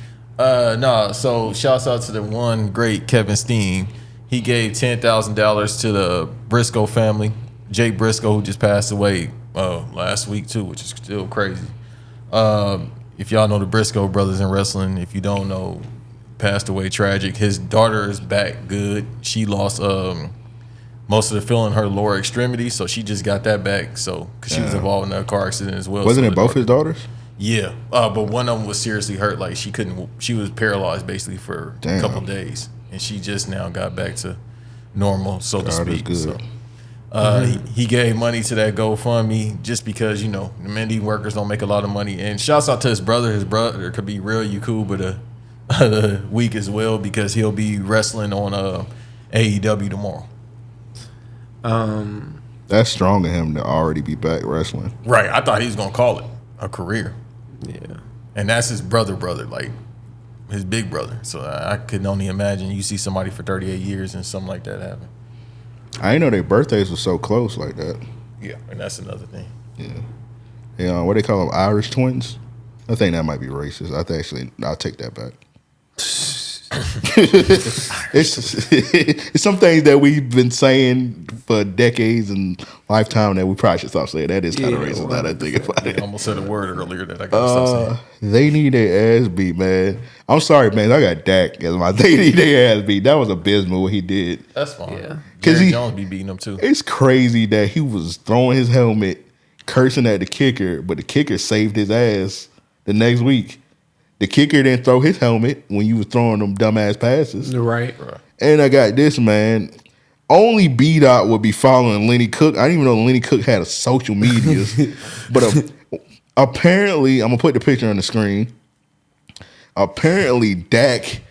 So shouts out to the one great Kevin Steen. He gave $10,000 to the Briscoe family. Jay Briscoe, who just passed away last week too, which is still crazy. If y'all know the Briscoe brothers in wrestling, if you don't know, passed away tragic. His daughter is back good. She lost most of the feeling in her lower extremity, so she just got that back. So because she was involved in a car accident as well. Wasn't so it both his daughters? Yeah, but one of them was seriously hurt. Like she was paralyzed basically for a couple days, and she just now got back to normal, so to speak. So, he gave money to that GoFundMe just because the Mindy workers don't make a lot of money. And shouts out to his brother. His brother could be real Yakuba the week as well because he'll be wrestling on AEW tomorrow. That's strong of him to already be back wrestling. Right, I thought he was gonna call it a career. Yeah, and that's his brother, like his big brother. So I could only imagine you see somebody for 38 years and something like that happen. I didn't know their birthdays were so close like that. Yeah, and that's another thing. Yeah, what they call them, Irish twins? I think that might be racist. I'll take that back. It's some things that we've been saying for decades and lifetime that we probably should stop saying. That is kind of racist. Now that I think about it. I almost said a word earlier that I gotta stop saying. They need their ass beat, man. I'm sorry, man. I got Dak as my. They need their ass beat. That was abysmal what he did. That's fine. Yeah, Jerry Jones be beating him too. It's crazy that he was throwing his helmet, cursing at the kicker, but the kicker saved his ass the next week. The kicker didn't throw his helmet when you was throwing them dumbass passes. Right. And I got this, man. Only B-Dot would be following Lenny Cook. I didn't even know Lenny Cook had a social media. But apparently, I'm going to put the picture on the screen. Apparently, Dak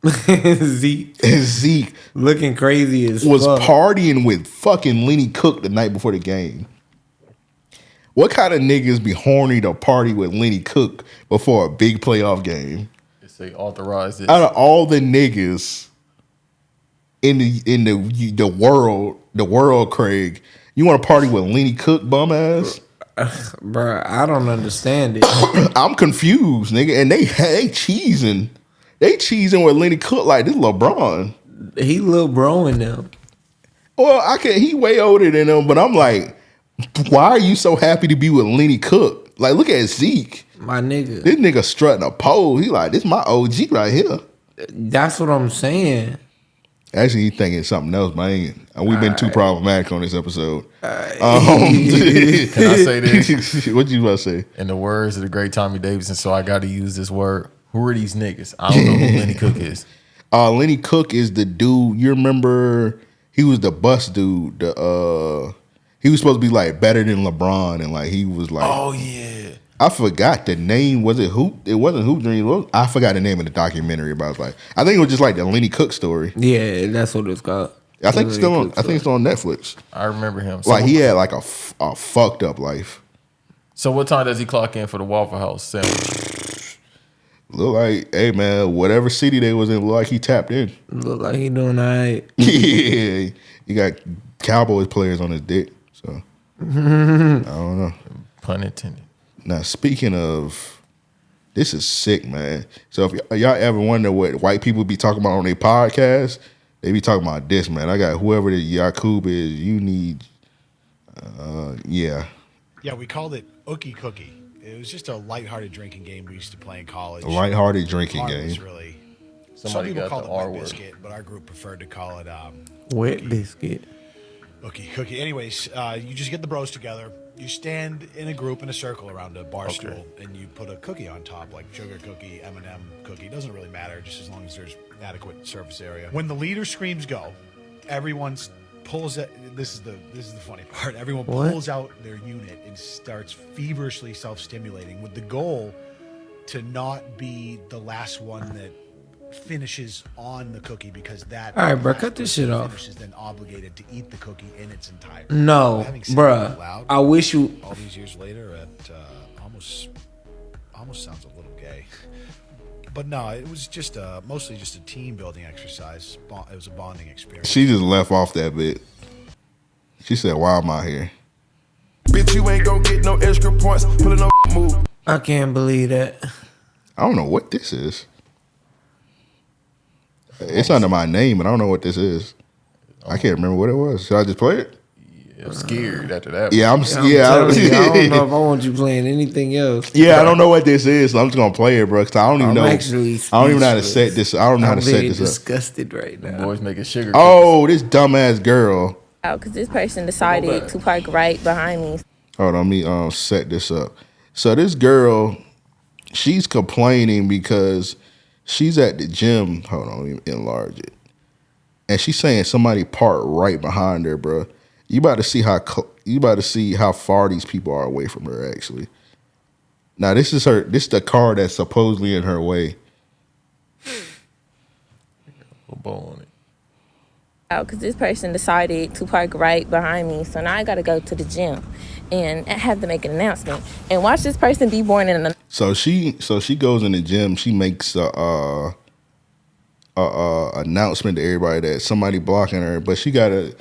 Zeke looking crazy as was fuck. partying with fucking Lenny Cook the night before the game. What kind of niggas be horny to party with Lenny Cook before a big playoff game? They authorized it. Out of all the niggas in the world, Craig, you want to party with Lenny Cook, bum ass? Bruh, I don't understand it. I'm confused, nigga. And they cheesing. They cheesing with Lenny Cook like this LeBron. He little bro in them. Well, he way older than them, but I'm like, why are you so happy to be with Lenny Cook? Like, look at Zeke. My nigga. This nigga strutting a pole. He like, this my OG right here. That's what I'm saying. Actually, he thinking something else, man. We've been too problematic on this episode. Can I say this? What you about to say? In the words of the great Tommy Davidson, so I got to use this word. Who are these niggas? I don't know who Lenny Cook is. Lenny Cook is the dude. You remember he was the bus dude. He was supposed to be like better than LeBron, and like he was like, oh yeah, I forgot the name. Was it Hoop? It wasn't Hoop Dreams. I forgot the name of the documentary about. Like, I think it was just like the Lenny Cook story. Yeah, that's what it's called. I think it's still on. I think it's still on Netflix. I remember him. So like he had like a fucked up life. So what time does he clock in for the Waffle House sandwich? Look like, hey man, whatever city they was in, look like he tapped in. Look like he doing all right. Yeah, he got Cowboys players on his dick. So I don't know. Pun intended. Now speaking of, this is sick, man. So if y'all ever wonder what white people be talking about on their podcast, they be talking about this, man. I got whoever the Yakub is. You need, yeah. Yeah, we called it Ookie Cookie. It was just a lighthearted drinking game we used to play in college. A lighthearted drinking game. Really. Somebody Some people got called the it R wet word. biscuit, but our group preferred to call it wet biscuit. Ookie Cookie. Anyways, you just get the bros together. You stand in a group in a circle around a bar stool, and you put a cookie on top, like sugar cookie, M&M cookie. Doesn't really matter, just as long as there's adequate surface area. When the leader screams go, everyone pulls it. This is the funny part. Everyone pulls out their unit and starts feverishly self-stimulating with the goal to not be the last one that finishes on the cookie, because that all right, bro, cut this shit off. Is then obligated to eat the cookie in its entirety. No, bruh. Loud, I wish you. All these years later, it almost sounds a little gay. But no, it was just mostly just a team building exercise. It was a bonding experience. She just left off that bit. She said, "Why am I here?" Bitch, you ain't gonna get no extra points. Pulling no move. I can't believe that. I don't know what this is. It's under my name, but I don't know what this is. I can't remember what it was. Should I just play it? I'm scared after that. Yeah, I'm telling you, I don't know if I want you playing anything else. Yeah, I don't know what this is, so I'm just gonna play it, bro. Cause I don't even know. Actually, I don't even know how to set this. I don't know how to set this up. Disgusted right now. Boys making sugar. Oh, this dumbass girl. Because this person decided to park right behind me. Hold on, let me set this up. So this girl, she's complaining because she's at the gym. Hold on, let me enlarge it. And she's saying somebody parked right behind her, bro. You about to see how far these people are away from her. Actually, now this is the car that's supposedly in her way. A ball on it. Because this person decided to park right behind me, so now I got to go to the gym and I have to make an announcement and watch this person be born in a. So she goes in the gym. She makes a announcement to everybody that somebody blocking her, but she gotta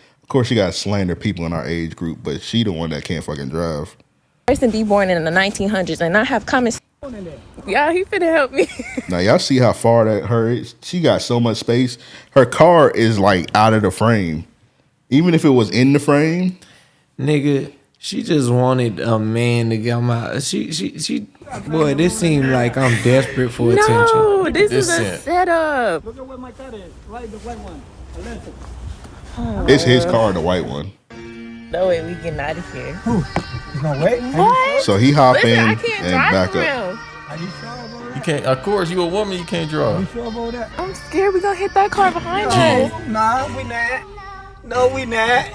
slander people in our age group. But she the one that can't fucking drive. Person be born in the 1900s and I have comments. Yeah, he finna help me. Now y'all see how far that her is. She got so much space. Her car is like out of the frame. Even if it was in the frame, nigga, she just wanted a man to get my. She. Boy, this seemed like I'm desperate for attention. No, this is a setup. Look at where my car is. Right, the white one. It's his car, the white one. No way, we getting out of here. There's no way. What? So he hop Listen, in I can't and drive back for up. real. Are you sure about that? You can't. Of course, you a woman. You can't drive. You sure about that? I'm scared we gonna hit that car behind us. Nah, we not. No, we not.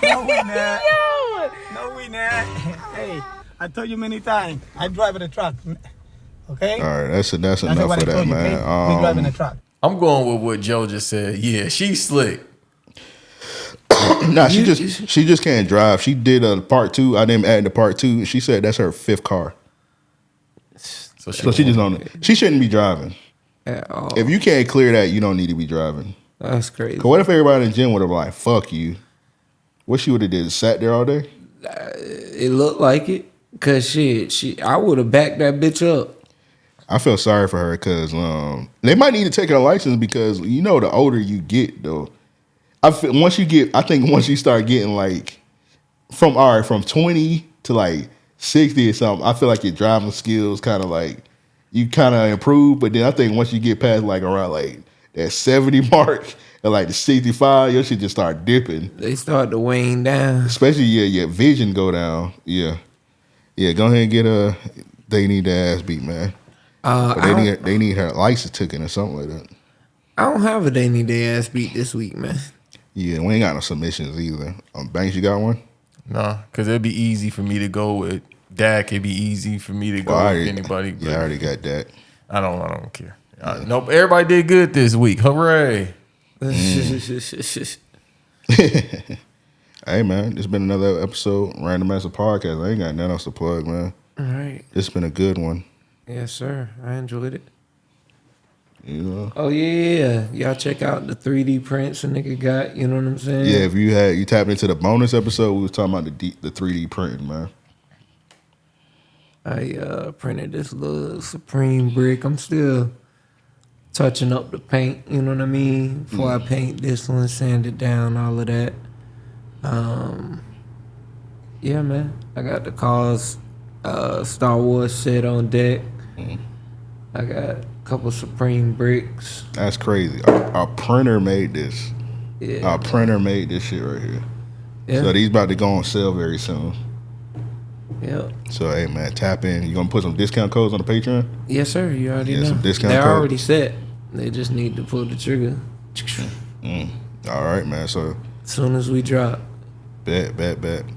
No, we not. Yo. No, we not. Hey, I told you many times. I drive in a truck. Okay? All right, that's enough what for I that, told you, man. okay? We drive in a truck. I'm going with what Joe just said. Yeah, she's slick. Nah, she just can't drive. She did a part 2. I didn't add the part 2. She said that's her 5th car. So she just don't. She shouldn't be driving. At all. If you can't clear that, you don't need to be driving. That's crazy. 'Cause what if everybody in the gym would have like, fuck you? What she would have did? Sat there all day? It looked like it. Cause I would have backed that bitch up. I feel sorry for her because they might need to take her license because the older you get though. I think once you start getting like from 20 to like 60 or something, I feel like your driving skills kind of like you kind of improve. But then I think once you get past like around like that 70 mark and like the 65, your shit just start dipping. They start to wane down. Especially your vision go down. Yeah. Yeah, go ahead and get they need their ass beat, man. They need her license taken or something like that. I don't have a they need their ass beat this week, man. Yeah, we ain't got no submissions either. Banks, you got one? Nah, because it'd be easy for me to go with Dak. It'd be easy for me to go with anybody. Yeah, I already got that. I don't care. Nope, everybody did good this week. Hooray. Hey, man, it's been another episode, Random Answer Podcast. I ain't got nothing else to plug, man. All right. It's been a good one. Yes, sir. I enjoyed it. You know? Oh, yeah. Y'all check out the 3D prints a nigga got. You know what I'm saying? Yeah, if you tapped into the bonus episode, we was talking about the 3D printing, man. I printed this little Supreme brick. I'm still touching up the paint, you know what I mean? Before I paint this one, sand it down, all of that. Yeah, man. I got the cars, Star Wars set on deck. I got a couple Supreme bricks. That's crazy. Our printer made this. Yeah. Our printer made this shit right here. Yeah. So these about to go on sale very soon. Yep. So, hey, man, tap in. You gonna put some discount codes on the Patreon? Yes, sir. You already know. Some discount They're codes. already set. They just need to pull the trigger. All right, man. So as soon as we drop, bet.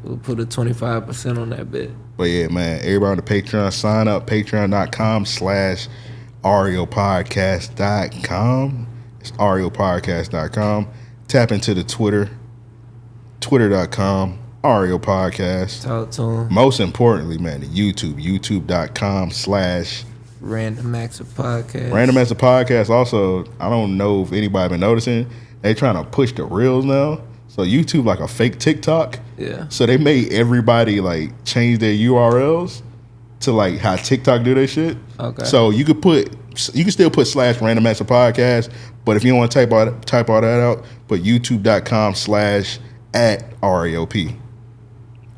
we'll put a 25% on that bet. But yeah, man, everybody on the Patreon, sign up, patreon.com/ariopodcast.com. It's ariopodcast.com. Tap into the twitter.com, Ario Podcast. Talk to them. Most importantly, man, the youtube.com/ Random Acts of Podcast. Random Acts of Podcast. Also, I don't know if anybody been noticing, they trying to push the reels now. So YouTube like a fake TikTok. Yeah. So they made everybody like change their URLs to like how TikTok do their shit. Okay. So you can still put /Random Acts of Podcast, but if you don't want to type all that out, put youtube.com/ at RAOP.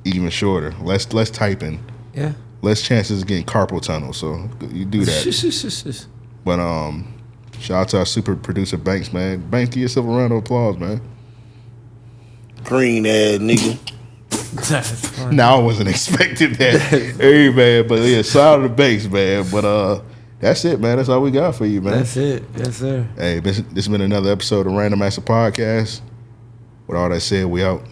Even shorter. Less typing. Yeah. Less chances of getting carpal tunnel. So you do that. But shout out to our super producer Banks, man. Banks, give yourself a round of applause, man. Green ass nigga. Now I wasn't expecting that. Hey man, but yeah, shout out to Banks, man. But that's it, man. That's all we got for you, man. That's it. Yes, sir. Hey, this has been another episode of Random Master Podcast. With all that said, we out.